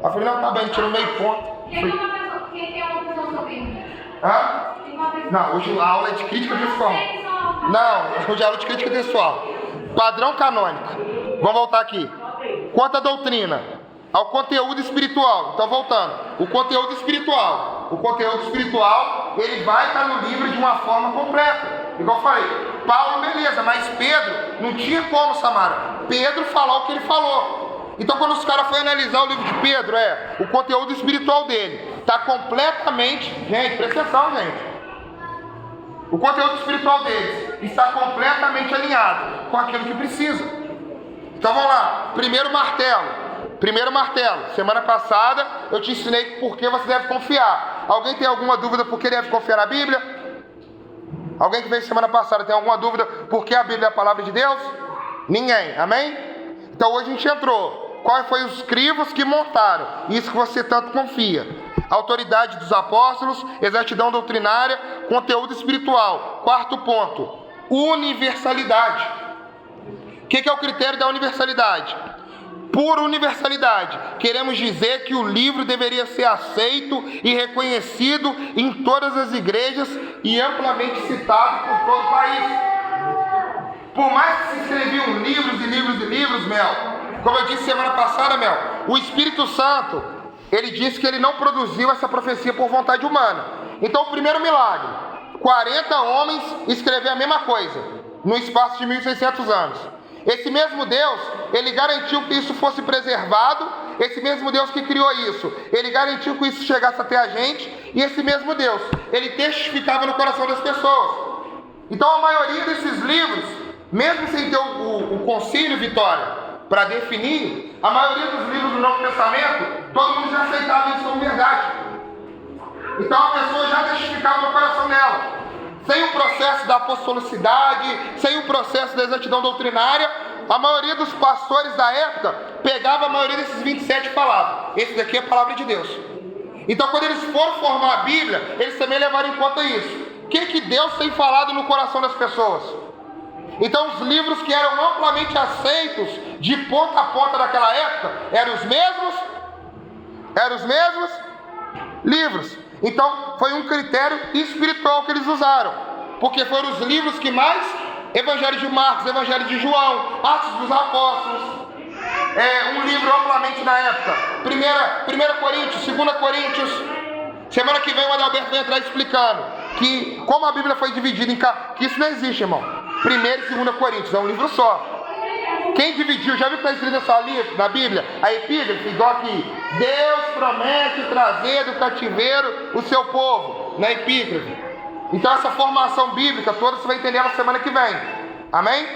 Aí eu falei, não, tá bem, tirou meio ponto. Quem tem uma opinião sobre isso? Hã? Não, hoje a aula é de crítica textual. Não, hoje é aula de crítica textual. Padrão canônico. Vamos voltar aqui. Quanto à doutrina, ao conteúdo espiritual. Então voltando. O conteúdo espiritual, ele vai estar no livro de uma forma completa. Igual eu falei, Paulo, beleza, mas Pedro, não tinha como, Samara, Pedro falar o que ele falou. Então quando os caras foram analisar o livro de Pedro, o conteúdo espiritual dele está completamente, gente, presta atenção, gente. O conteúdo espiritual deles está completamente alinhado com aquilo que precisa. Então vamos lá, primeiro martelo. Semana passada eu te ensinei por que você deve confiar. Alguém tem alguma dúvida por que deve confiar na Bíblia? Alguém que veio semana passada tem alguma dúvida por que a Bíblia é a palavra de Deus? Ninguém, amém? Então hoje a gente entrou. Quais foram os crivos que montaram? Isso que você tanto confia. Autoridade dos apóstolos, exatidão doutrinária, conteúdo espiritual. Quarto ponto, universalidade. O que é o critério da universalidade? Por universalidade, queremos dizer que o livro deveria ser aceito e reconhecido em todas as igrejas e amplamente citado por todo o país. Por mais que se escreviam livros e livros e livros, Mel, como eu disse semana passada, Mel, o Espírito Santo, ele disse que ele não produziu essa profecia por vontade humana. Então o primeiro milagre, 40 homens escrever a mesma coisa, no espaço de 1600 anos. Esse mesmo Deus, ele garantiu que isso fosse preservado. Esse mesmo Deus que criou isso, ele garantiu que isso chegasse até a gente. E esse mesmo Deus, ele testificava no coração das pessoas. Então a maioria desses livros, mesmo sem ter o concílio, Vitória, para definir, a maioria dos livros do Novo Testamento, todo mundo já aceitava isso como verdade. Então a pessoa já testificava no coração dela. Sem o processo da apostolicidade, sem o processo da exatidão doutrinária, a maioria dos pastores da época pegava a maioria desses 27 e falava: esse daqui é a palavra de Deus. Então quando eles foram formar a Bíblia, eles também levaram em conta isso. O que Deus tem falado no coração das pessoas? Então os livros que eram amplamente aceitos de ponta a ponta naquela época eram os mesmos livros. Então foi um critério espiritual que eles usaram, porque foram os livros que mais, Evangelho de Marcos, Evangelho de João, Atos dos Apóstolos, um livro amplamente na época, 1 Coríntios, 2 Coríntios. Semana que vem o Adalberto vai entrar explicando que como a Bíblia foi dividida em que isso não existe, irmão. 1 e 2 Coríntios é um livro só. Quem dividiu, já viu que está escrito na Bíblia? A epígrafe, igual aqui: Deus promete trazer do cativeiro o seu povo, na epígrafe. Então essa formação bíblica toda você vai entender na semana que vem. Amém?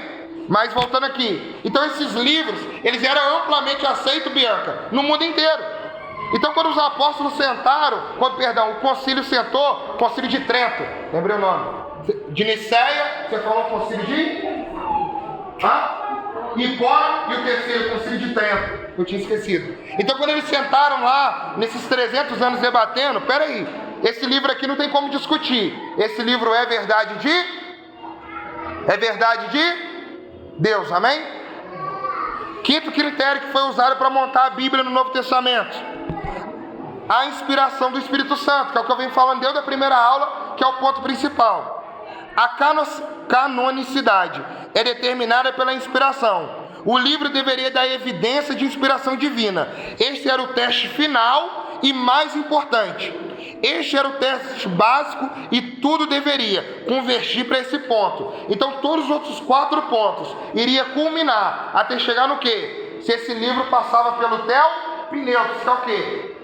Mas voltando aqui. Então esses livros, eles eram amplamente aceitos, Bianca, no mundo inteiro. Então quando os apóstolos sentaram, o concílio sentou, concílio de Trento, lembrei o nome. De Niceia, você falou concílio de? Hipona, e o terceiro, concílio de Trento. Eu tinha esquecido. Então quando eles sentaram lá, nesses 300 anos debatendo, peraí, esse livro aqui não tem como discutir. Esse livro é verdade de Deus, amém? Quinto critério que foi usado para montar a Bíblia no Novo Testamento: a inspiração do Espírito Santo, que é o que eu venho falando desde a primeira aula, que é o ponto principal. A canonicidade é determinada pela inspiração. O livro deveria dar evidência de inspiração divina. Este era o teste final e mais importante. Este era o teste básico e tudo deveria convergir para esse ponto. Então todos os outros 4 pontos iria culminar até chegar no quê? Se esse livro passava pelo teopneutos, que é o quê?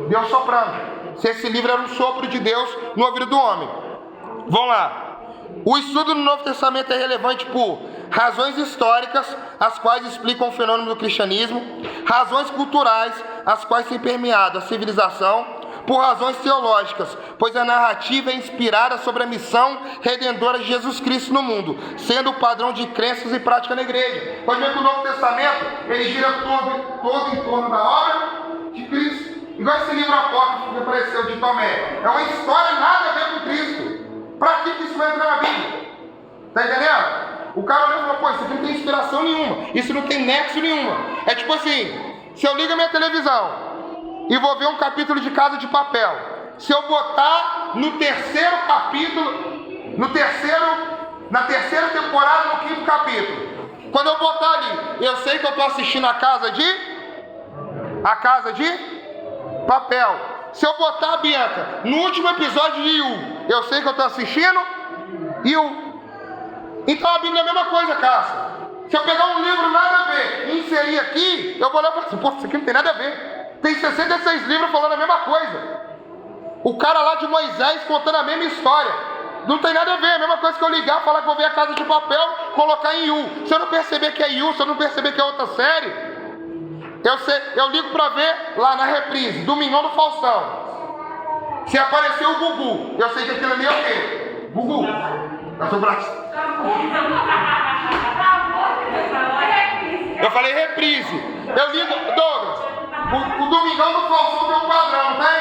Deus soprando. Se esse livro era um sopro de Deus no ouvido do homem. Vamos lá. O estudo no Novo Testamento é relevante por razões históricas, as quais explicam o fenômeno do cristianismo, razões culturais, as quais têm permeado a civilização, por razões teológicas, pois a narrativa é inspirada sobre a missão redentora de Jesus Cristo no mundo, sendo o padrão de crenças e prática na igreja. Pode ver que o Novo Testamento, ele gira todo em torno da obra de Cristo. Igual esse livro apócrifo que apareceu de Tomé. É uma história nada a ver com Cristo. Para que isso vai entrar na Bíblia? Tá entendendo? O cara olhou e falou, pô, isso aqui não tem inspiração nenhuma. Isso não tem nexo nenhuma. É tipo assim, se eu ligo a minha televisão e vou ver um capítulo de Casa de Papel, se eu botar no terceiro capítulo, na terceira temporada, no 5º capítulo, quando eu botar ali, eu sei que eu estou assistindo a Casa de Papel. Se eu botar a Bianca no último episódio de Yu, eu sei que eu estou assistindo Yu. Então a Bíblia é a mesma coisa, Cássia. Se eu pegar um livro nada a ver e inserir aqui, eu vou olhar e falar assim, pô, isso aqui não tem nada a ver. Tem 66 livros falando a mesma coisa. O cara lá de Moisés contando a mesma história. Não tem nada a ver, é a mesma coisa que eu ligar, falar que vou ver a Casa de Papel, colocar em Yu. Se eu não perceber que é Yu, se eu não perceber que é outra série, eu ligo para ver lá na reprise, Domingão do Faustão. Se aparecer o Gugu, eu sei que aquilo ali é o quê? Gugu. É seu braço. Eu falei reprise. Eu ligo, Douglas, o Domingão do Faustão tem um padrão, não tem?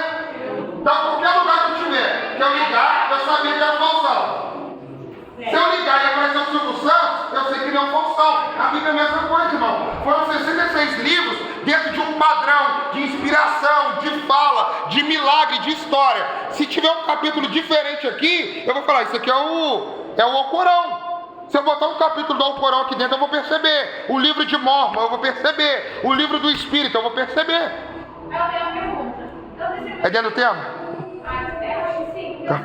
Então, qualquer lugar que eu tiver, que eu ligar, eu sabia que era o Faustão. Se eu ligar e aparecer o Silvio Santos, eu sei que não é um Faustão. A Bíblia é a mesma coisa, irmão. Foram 66 livros dentro de um padrão de inspiração, de fala, de milagre, de história. Se tiver um capítulo diferente aqui, eu vou falar, isso aqui é o Alcorão. Se eu botar um capítulo do Alcorão aqui dentro, eu vou perceber. O livro de Mormon, eu vou perceber. O livro do Espírito, eu vou perceber. Eu tenho uma pergunta. É dentro do tema? Eu acho que sim. É a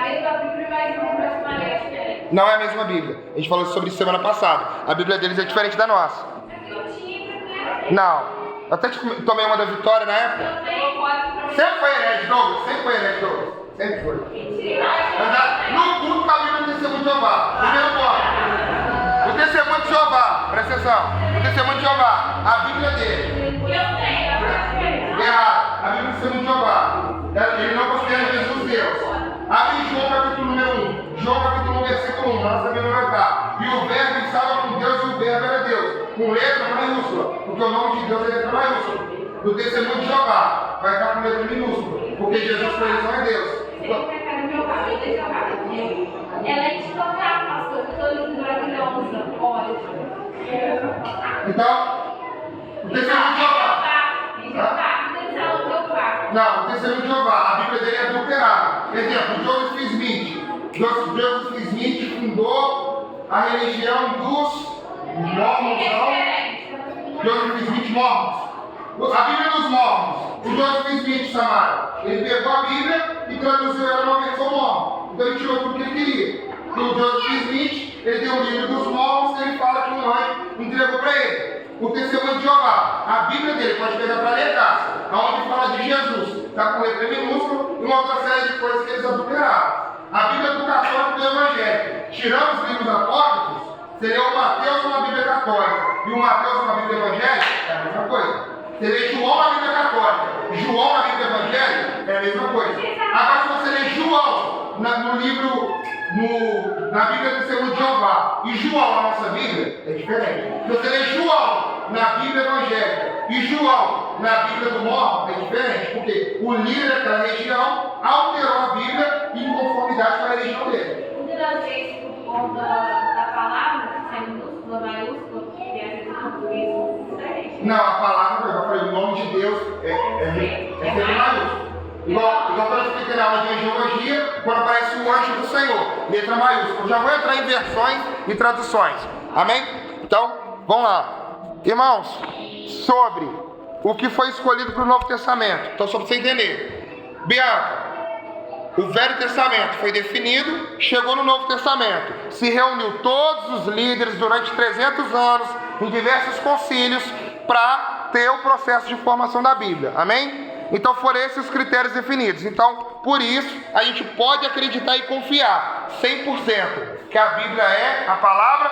mesma Bíblia, mas não para uma maneira diferente. Não é a mesma Bíblia. A gente falou sobre isso semana passada. A Bíblia deles é diferente da nossa. Não. Eu até tomei uma da Vitória na época. Sempre foi herege, Douglas. Sempre foi herege, Douglas. Sempre foi. No culto, a Bíblia do Testemunho de Jeová. Primeiro ponto. O Testemunho de Jeová. Presta atenção. O Testemunho de Jeová. A Bíblia dele. Errado. A Bíblia do Testemunho de Jeová. Ele não considera Jesus Deus. Abre João capítulo número 1. João capítulo 1, versículo 1. Nós também vai estar. E o verbo estava com Deus e o verbo era Deus. Com letra maiúscula. Porque o nome de Deus é letra maiúscula. Do Testemunho de Jeová. Vai estar com letra minúscula. Porque Jesus para eles não é Deus. Ela é de tocar, pastor. Todos os brasileiros olha. Então, o Testemunho de Jeová. Não, o Testemunho de Jeová. A Bíblia dele é adulterada. Exemplo, Joseph Smith. Joseph Smith fundou a religião dos Mormons. Joseph Smith Mormons. A Bíblia dos Mormons. O Joseph Smith, Samara, ele pegou a Bíblia e traduziu ela numa versão mormon. Então ele tirou tudo que ele queria. E o Joseph Smith, ele tem o livro dos Mormons, que ele fala que um anjo entregou para ele. O Testemunho de Jeová, a Bíblia dele, pode pegar para ler, onde fala de Jesus, está com letra minúscula e uma uma outra série de coisas que eles adulteraram. A Bíblia do católico e do evangélico, tirando os livros apócrifos, seria o Mateus uma Bíblia católica e o Mateus uma Bíblia evangélica, é a mesma coisa. Seria João na Bíblia católica, João na Bíblia evangélica, é a mesma coisa. Agora, se você ler João no livro, na Bíblia do Senhor de Jeová e João na nossa Bíblia, é diferente. Se você ler João na Bíblia evangélica e João na Bíblia do Mormon, é diferente, porque o líder daquela região alterou a Bíblia em conformidade com a religião dele. Muitas das vezes, por conta da palavra, se é minúscula, maiúscula, e às vezes o português diferente. Não, a palavra, eu falei, o nome de Deus é sempre maiúsculo. Igual quando eu expliquei na aula de angiologia, quando aparece o anjo do Senhor, letra maiúscula. Eu já vou entrar em versões e traduções. Amém? Então, vamos lá. Irmãos, sobre o que foi escolhido para o Novo Testamento. Então, só para você entender. Bianca, o Velho Testamento foi definido, chegou no Novo Testamento. Se reuniu todos os líderes durante 300 anos, em diversos concílios, para ter o processo de formação da Bíblia. Amém? Então foram esses os critérios definidos. Então, por isso, a gente pode acreditar e confiar 100% que a Bíblia é a palavra.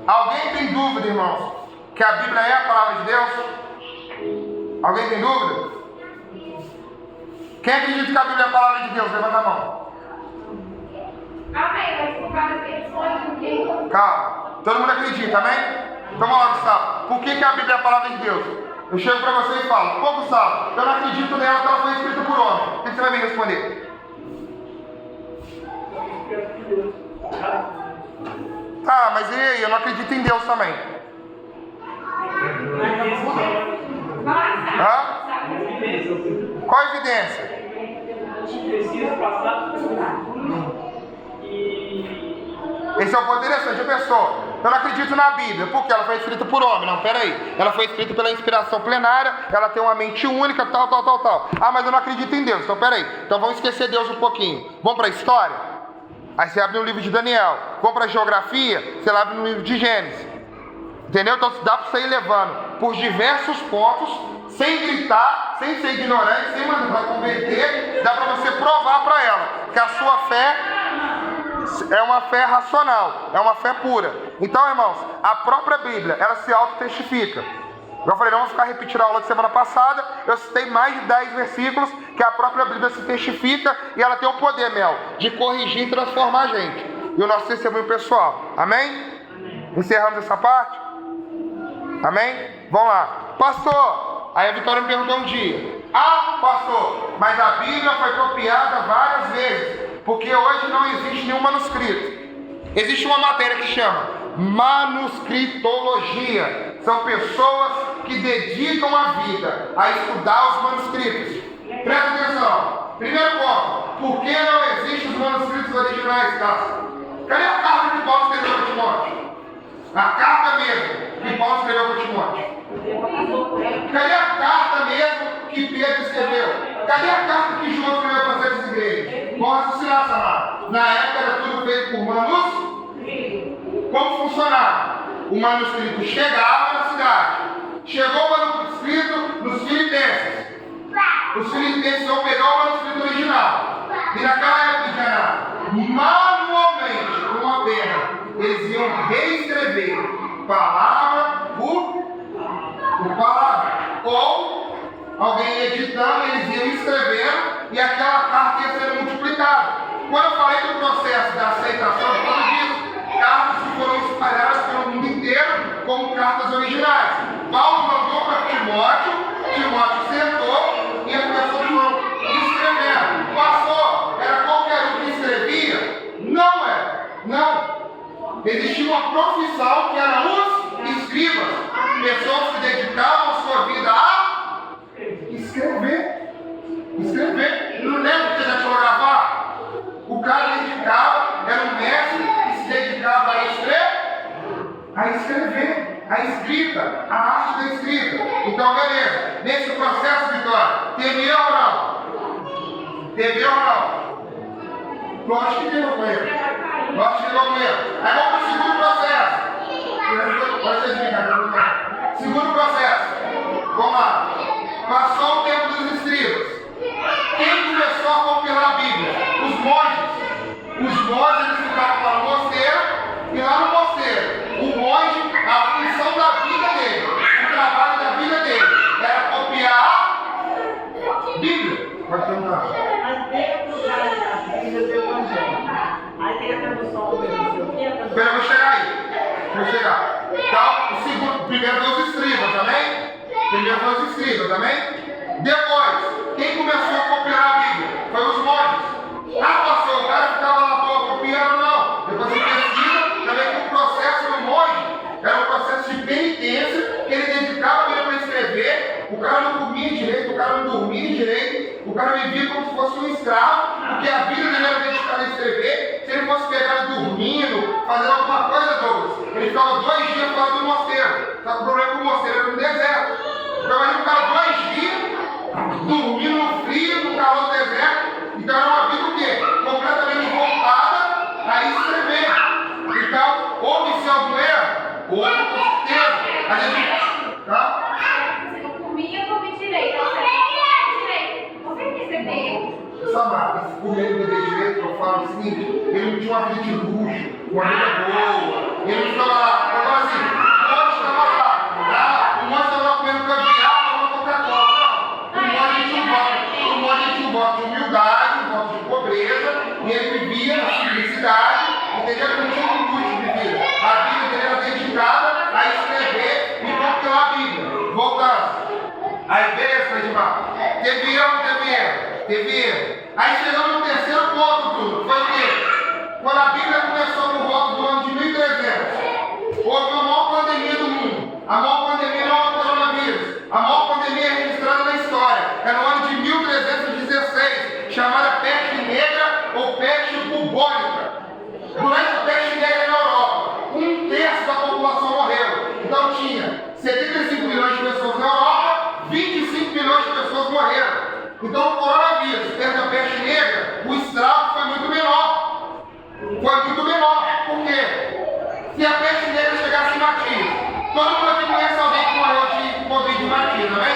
Alguém tem dúvida, irmãos, que a Bíblia é a palavra de Deus? Alguém tem dúvida? Quem acredita que a Bíblia é a palavra de Deus? Levanta a mão. Amém, mas por várias questões, porque... Calma. Todo mundo acredita, amém? Então vamos lá, Gustavo. Por que a Bíblia é a palavra de Deus? Eu chego para você e falo, pô, Gustavo, eu não acredito nela que ela foi escrita por homem. O que você vai me responder? Tá, mas e aí? Eu não acredito em Deus também. Hã? Qual a evidência? Esse é o ponto interessante. A pessoa, eu não acredito na Bíblia, porque ela foi escrita por homem. Não, peraí. Ela foi escrita pela inspiração plenária, ela tem uma mente única, tal. Ah, mas eu não acredito em Deus. Então, peraí. Então vamos esquecer Deus um pouquinho. Vamos para a história? Aí você abre no livro de Daniel. Vamos para a geografia? Você abre no livro de Gênesis. Entendeu? Então dá para você ir levando por diversos pontos, sem gritar, sem ser ignorante, sem mandar converter. Dá para você provar para ela que a sua fé é uma fé racional, é uma fé pura. Então, irmãos, a própria Bíblia, ela se auto-testifica. Eu falei, não vou ficar repetindo a aula de semana passada. Eu citei mais de 10 versículos que a própria Bíblia se testifica e ela tem o poder, Mel, de corrigir e transformar a gente. E o nosso testemunho pessoal. Amém? Encerramos essa parte? Amém? Vamos lá. Pastor, aí a Vitória me perguntou um dia. Ah, pastor, mas a Bíblia foi copiada várias vezes, porque hoje não existe nenhum manuscrito. Existe uma matéria que chama manuscritologia. São pessoas que dedicam a vida a estudar os manuscritos. Presta atenção. Primeiro ponto. Por que não existem os manuscritos originais, Cássio? Cadê a carta que Paulo escreveu para Timóteo? A carta mesmo que Paulo escreveu para Timóteo. Cadê a carta mesmo que Pedro escreveu? Cadê a carta que João escreveu para as outras igrejas? Vamos raciocinar, Samara. Na época era tudo feito por manuscrito. Como funcionava? O manuscrito chegava na cidade. Chegou o manuscrito nos Filipenses. Os Filipenses vão pegar o manuscrito original. E naquela época, manualmente, com uma pena, eles iam reescrever palavra por palavra. Ou alguém editando, eles iam escrevendo e aquela carta ia sendo multiplicada. Quando eu falei do processo da aceitação, eu falo disso. Cartas que foram espalhadas pelo mundo inteiro como cartas originais. Paulo mandou para Timóteo, Timóteo sentou e as pessoas foram escrevendo. Pastor, era qualquer um que escrevia? Não era. Não. Existia uma profissão que eram os escribas. Pessoas que dedicavam a sua vida a escrever. Escrever. Não lembra que você já tinha gravar? O cara dedicava, era um mestre que se dedicava a escrever, a escrita, a arte da escrita. Então, beleza. Nesse processo, Vitória, teve erro ou não? Teve erro ou não? Lógico que teve erro. Lógico que teve erro. Aí vamos para o segundo processo. Pode ser explicar. Segundo processo. Vamos lá. Passou o tempo dos escribas. Quem Bíblia foi os escribas, amém? Depois, quem começou a copiar a Bíblia? Foi os monges. Ah, pastor, o cara ficava lá copiando, não. Depois você pesquisa, também que o processo do monge era um processo de penitência, que ele dedicava mesmo para escrever. O cara não comia direito, o cara não dormia direito, o cara vivia como se fosse um escravo, porque a vida dele era dedicada a escrever. Se ele fosse pegar dormindo, fazendo alguma coisa, Douglas, ele ficava 2 dias fora do mosteiro. Sabe o problema com o mosteiro? Era no deserto. Então imagina o cara 2 dias dormindo no frio, no calor do deserto. Então era uma vida o quê? Completamente voltada a escrever. Então, houve-se algum erro? Houve, com certeza. A gente, tá? Você não comia, eu comi direito. Você não comia direito. Você quis beber. Samara, esse comer e beber direito, eu falo o seguinte, ele não tinha uma vida de luxo, uma vida boa. Ele não estava lá, eu falo assim, o monge estava lá, o monge estava lá comendo caviar, tomando Coca-Cola. Não. O monge tinha um voto de humildade, um voto de pobreza, e ele vivia na simplicidade, entendeu? Ele não tinha um luxo de vida. A vida dele era dedicada a escrever e copiar a Bíblia. Voltando. Aí, beleza, Edmar. Teve erro, teve erro. Teve erro. Aí chegamos no terceiro ponto, Bruno. Foi o quê? Quando a Bíblia começou no volta do ano de 1300, houve a maior pandemia do mundo. A maior pandemia não é o coronavírus. A maior pandemia registrada na história. É no ano de 1316, chamada peste negra ou peste bubônica. Durante a peste negra na Europa, 1/3 da população morreu. Então tinha 75 milhões de pessoas na Europa, 25 milhões de pessoas morreram. Então o coronavírus, perto da peste negra, o estrago foi muito menor. Foi muito menor. Por quê? Se a peste negra chegasse em Matias, todo mundo aqui conhece alguém que morreu de Covid em Matias, não é?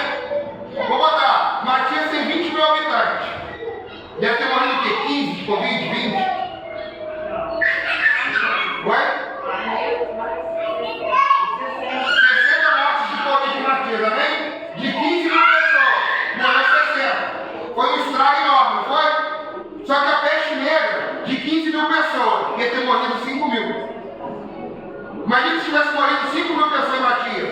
Vou botar, Matias tem 20 mil habitantes. Deve ter morrido o quê? 15 de Covid? 20? Oi? 60 mortes de Covid em Matias, amém? De 15 mil pessoas, morreu 60. Foi um estrago enorme, não foi? Só que a peste negra, de 15 mil pessoas, ia ter morrido 5 mil. Imagina se tivesse morrido 5 mil pessoas em Matias.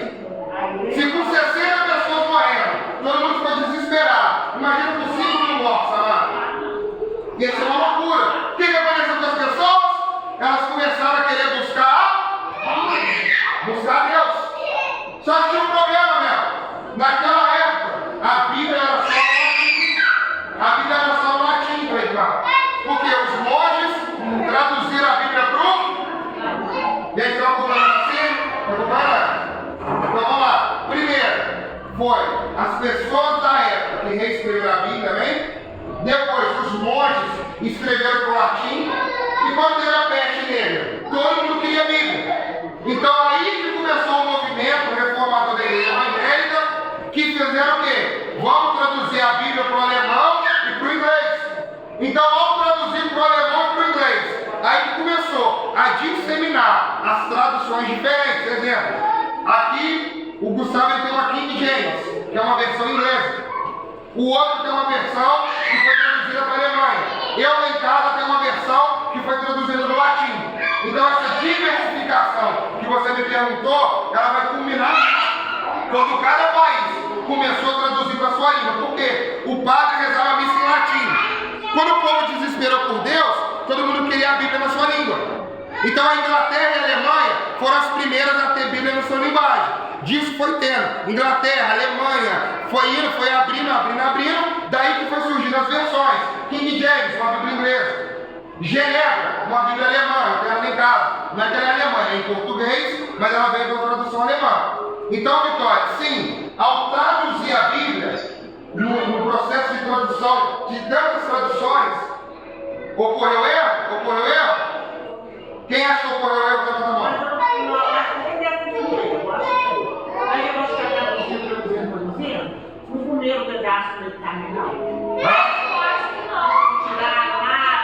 Se com 60 pessoas morrendo, todo mundo ficou desesperado. Imagina com 5 mil mortos, amado. Ia ser uma loucura. O que aconteceu com as pessoas? Elas começaram a querer buscar Deus. Só que tinha um problema, meu. Naquela época, a Bíblia era só no latim, porque os monges traduziram a Bíblia para o... E aí tem uma problema assim? Então vamos lá. Primeiro, foi as pessoas da época que reescreveram a Bíblia, amém? Depois, os monges escreveram para o latim. E quando teve a peste negra, todo mundo queria a Bíblia. Então aí que começou o movimento reformador da igreja evangélica, que fizeram o quê? Vamos traduzir a Bíblia para o alemão e para o inglês. Então vamos traduzir para o alemão e para o inglês. Aí que começou a disseminar as traduções diferentes. Por exemplo, aqui o Gustavo tem uma King James, que é uma versão inglesa. O outro tem uma versão que foi traduzida para a Alemanha. Eu lá em casa tenho uma versão que foi traduzida do latim. Então essa diversificação que você me perguntou, ela vai culminar quando cada país começou a traduzir para a sua língua. Por quê? O padre rezava a missa em latim. Quando o povo desesperou por Deus, todo mundo queria a Bíblia na sua língua. Então a Inglaterra e a Alemanha foram as primeiras a ter Bíblia na sua linguagem. Disso foi tendo. Inglaterra, Alemanha, foi indo, foi abrindo. Daí que foi surgindo as versões. King James, uma Bíblia inglesa. Genebra, uma Bíblia alemã, eu tenho ela em casa. Não é que ela é alemã, é em português, mas ela veio com a tradução alemã. Então, Vitória, sim, ao traduzir a Bíblia, no processo de tradução de tantas traduções, ocorreu erro? Ocorreu erro? Quem acha que ocorreu erro? Levanta a mão. Aí eu acho que a traduzindo, no primeiro pedaço do caminho.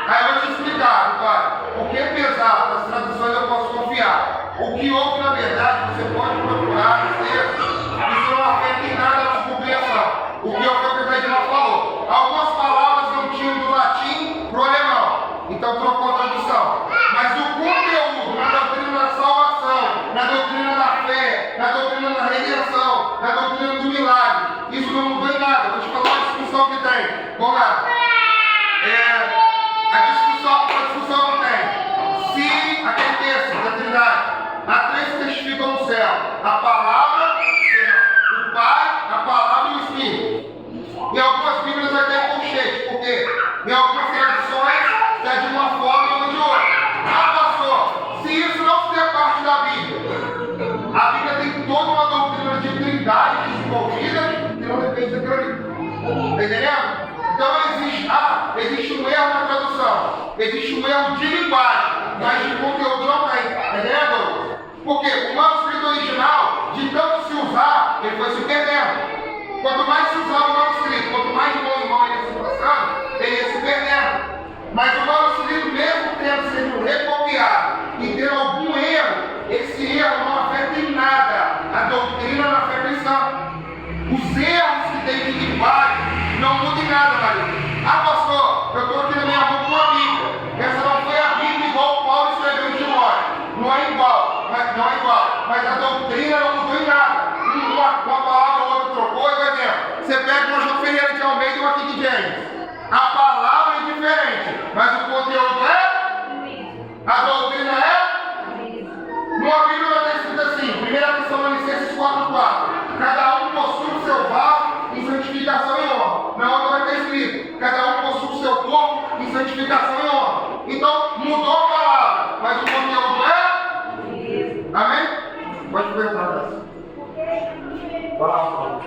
Aí eu vou te explicar, Vitória. O que é pesado das traduções eu posso confiar. O que houve, na verdade, você pode procurar nos textos, isso não afeta em nada a nossa compreensão. O que houve é o que a Edna falou. Algumas palavras não tinham do latim para o alemão, então trocou a tradução. Mas o conteúdo, na doutrina da salvação, na doutrina da fé, na doutrina da redenção, na doutrina do milagre, isso não mudou em nada. Vou te falar uma discussão que tem. Vamos lá. A discussão não tem. Se aquele texto da Trindade, há três que testificam no céu: a palavra, o Pai, a palavra e o Espírito. Em algumas Bíblias vai ter colchete, porque em algumas traduções está de uma forma ou de outra. Ah, pastor, se isso não fizer parte da Bíblia, a Bíblia tem toda uma doutrina de trindade desenvolvida que não depende daquilo ali. Está entendendo? Então existe um erro na tradução, existe um erro de linguagem, mas de conteúdo não tem. Está entendendo? Porque o manuscrito original, de tanto se usar, ele foi se perdendo. Quanto mais se usava o manuscrito, quanto mais de mão em mão ele ia se passando, ele ia se perdendo. Mas o manuscrito, mesmo tendo sido recopiado e tendo algum erro, esse erro não afeta em nada a doutrina na fé cristã. Os erros que tem de linguagem não mudam em nada, Maria. Ah, pastor, eu estou aqui na minha mão com a Bíblia. Essa não foi a Bíblia igual o Paulo escreveu em Timóteo. Não é igual, mas a doutrina não mudou em nada. Uma palavra ou outra trocou, por exemplo, você pega uma João Ferreira de Almeida e uma King James. A palavra é diferente, mas o conteúdo é? A doutrina é? Numa Bíblia vai estar escrito assim, 1 Tessalonicenses 4:4. Cada um possui o seu vaso em santificação e honra. Na outra vai estar escrito, cada um possui o seu corpo em santificação e honra. Então, mudou a palavra, mas o conteúdo é? Amém? Pode perguntar. Fala.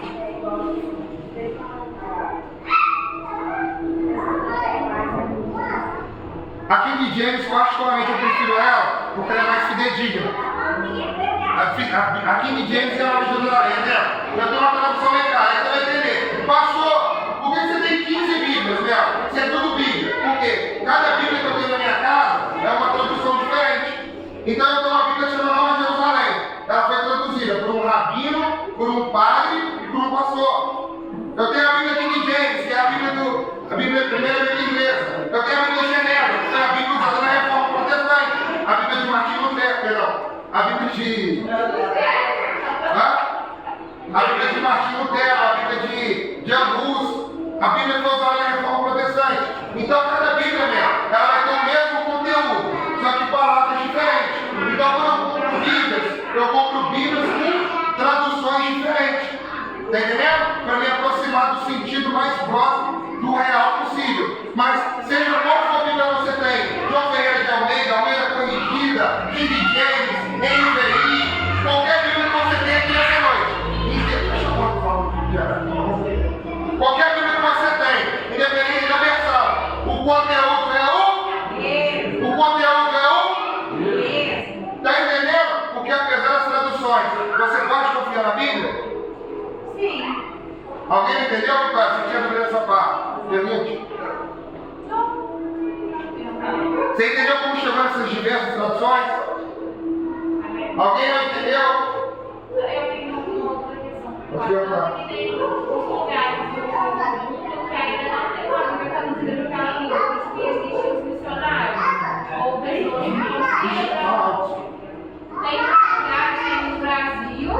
A King James, particularmente, eu prefiro ela, porque ela é mais fidedigna. A King James é uma ajuda da lei, né? Eu tenho uma tradução legal, aí você vai entender. Pastor, por que você tem 15 Bíblias, né? Isso é tudo Bíblia. Por quê? Cada Bíblia que eu tenho na minha casa é uma tradução diferente. Então eu tenho uma Bíblia chamada Nova Jerusalém. Ela foi traduzida por um rabino, por um padre e por um pastor. Eu tenho a Bíblia King James, que é a primeira Bíblia inglesa. Eu tenho a Bíblia Genebra, que é a Bíblia usada na Reforma Protestante. A Bíblia de Martim Lutero, perdão. A Bíblia de... A Bíblia de Martim Lutero, a Bíblia de Jan Hus, a Bíblia que foi usada na Reforma Protestante. Então cada Bíblia mesmo, ela vai ter o mesmo conteúdo, só que palavras diferentes. Então quando eu compro Bíblias com traduções diferentes. Está entendendo? Para me aproximar do sentido mais próximo do real possível. Mas seja qual for a Bíblia você tem, João Ferreira de Almeida, Almeida Corrigida, King James, NVI, qualquer Bíblia que você tenha aqui nessa noite. Deixa eu falar. Qualquer Bíblia que você tem, independente da versão, o conteúdo é o? O conteúdo é o? Está entendendo? Porque apesar das traduções, você pode confiar na Bíblia? Sim. Alguém entendeu, Vitória? Você tinha dúvida dessa parte? Pergunte. Você entendeu como chegou nessas diversas traduções? Alguém não entendeu? Eu tenho uma outra questão. Pode perguntar. Tem os lugares do mundo que ainda não tem uma Bíblia traduzida para cada língua. Por isso que existem os missionários. Ou pessoas que não tem lugares aí no Brasil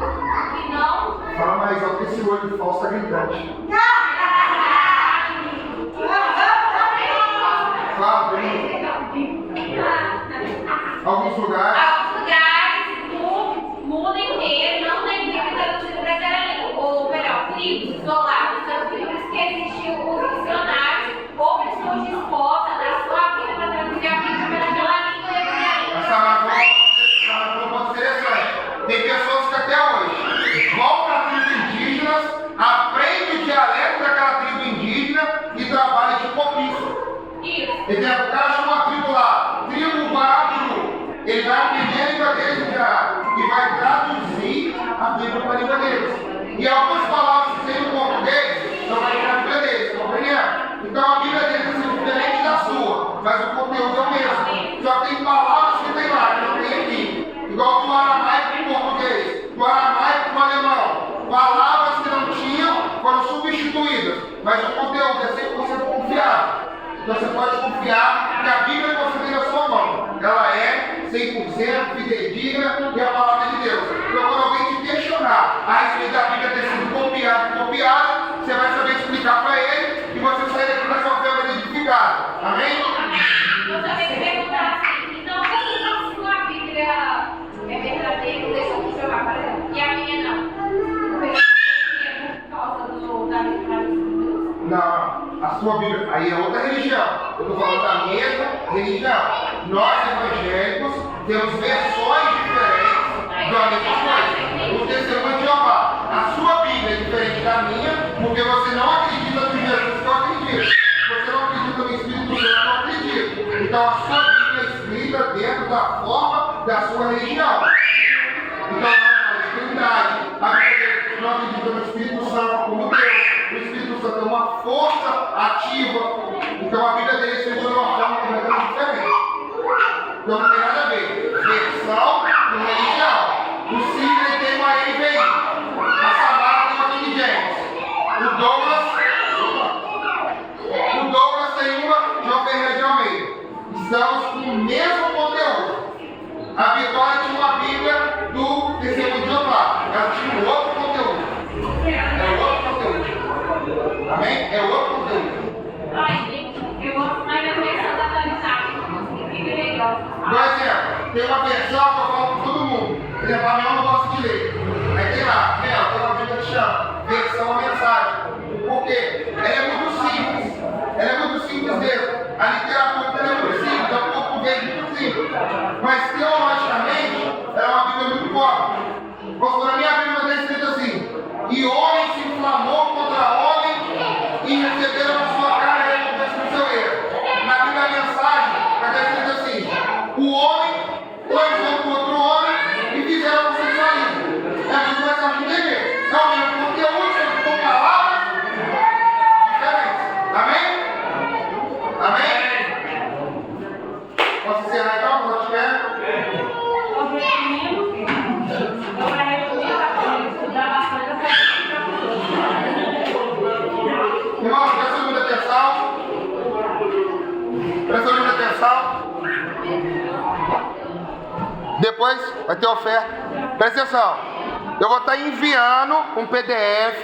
que não. Fala mais alto que esse olho falso é gritante. Fala, bem. Alguns lugares. Alguns lugares do mundo inteiro não tem Bíblia traduzida para cada língua. Ou melhor, tribos isoladas. Tanto que por isso que existiam os missionários ou pessoas dispostas a dar sua vida para traduzir a Bíblia para aquela língua e aquela língua. Essa falou um ponto interessante. Tem pessoas que até hoje vão para tribos indígenas, aprendem o dialeto daquela tribo indígena e trabalham de copista. Isso. Entendeu? O cara chama uma tribo lá, tribo Guaraburu. Ele vai aprender a língua deles e vai traduzir a Bíblia para a língua deles. E algumas palavras que tem no português não vai ter na Bíblia deles, compreendendo? Então a Bíblia deles é diferente da sua, mas o conteúdo é o mesmo. Só tem palavras que tem lá, que não tem aqui. Igual do aramaico para o português, do aramaico para o alemão. Palavras que não tinham foram substituídas, mas o conteúdo é 100% confiável. Então você pode confiar que a Bíblia que você tem na sua mão, ela é 100% fidedigna e a palavra de Deus. Então quando alguém te questionar a respeito da Bíblia ter sido copiada, A sua Bíblia, aí é outra religião. Eu estou falando da mesma religião. Nós evangélicos temos versões diferentes da mesma coisa. O testemunho de Jeová. A sua Bíblia é diferente da minha, porque você não acredita no Jesus que eu acredito. Você não acredita no Espírito Santo que eu acredito. Então a sua Bíblia é escrita dentro da forma da sua religião. Então não fala de Trindade. A Bíblia não acredita no Espírito Santo como Deus. O Espírito Santo é uma força ativa. Então a Bíblia dele se usa de uma forma completamente diferente. Então não tem nada a ver. Versão com religião. O Sidney tem uma NVI. A Samara tem uma King James. O Douglas tem uma João Ferreira de Almeida. Estamos com o mesmo conteúdo. A Vitória tinha uma Bíblia do Testemunho de Jeová. Ela tinha um outro conteúdo. É outro conteúdo. Amém? É outro conteúdo. Eu gosto mais da versão da Tamisha, que é legal. Por exemplo, tem uma versão que eu falo para todo mundo. Por exemplo, a Mel não gosta de ler. Aí tem lá, Mel, tem uma Bíblia que chama Versão a Mensagem. Por quê? Ela é muito simples. Ela é muito simples mesmo. A literatura é muito simples, é um português muito simples. Mas teologicamente, ela é uma Bíblia muito forte. Na minha Bíblia está escrito assim: e homem se inflamou contra homem e receberam a sua cara e recompensa no seu erro. Na Bíblia a mensagem está escrito assim: o homem transou com outro homem e fizeram homossexualismo. É a Bíblia mais fácil de entender. É o mesmo conteúdo, só com palavras diferentes. Amém? Amém? Posso encerrar então? Quando tiver? Irmãos, presta muita atenção. Presta muita atenção. Depois vai ter oferta. Presta atenção. Eu vou estar enviando um PDF.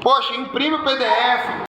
Poxa, imprime o PDF.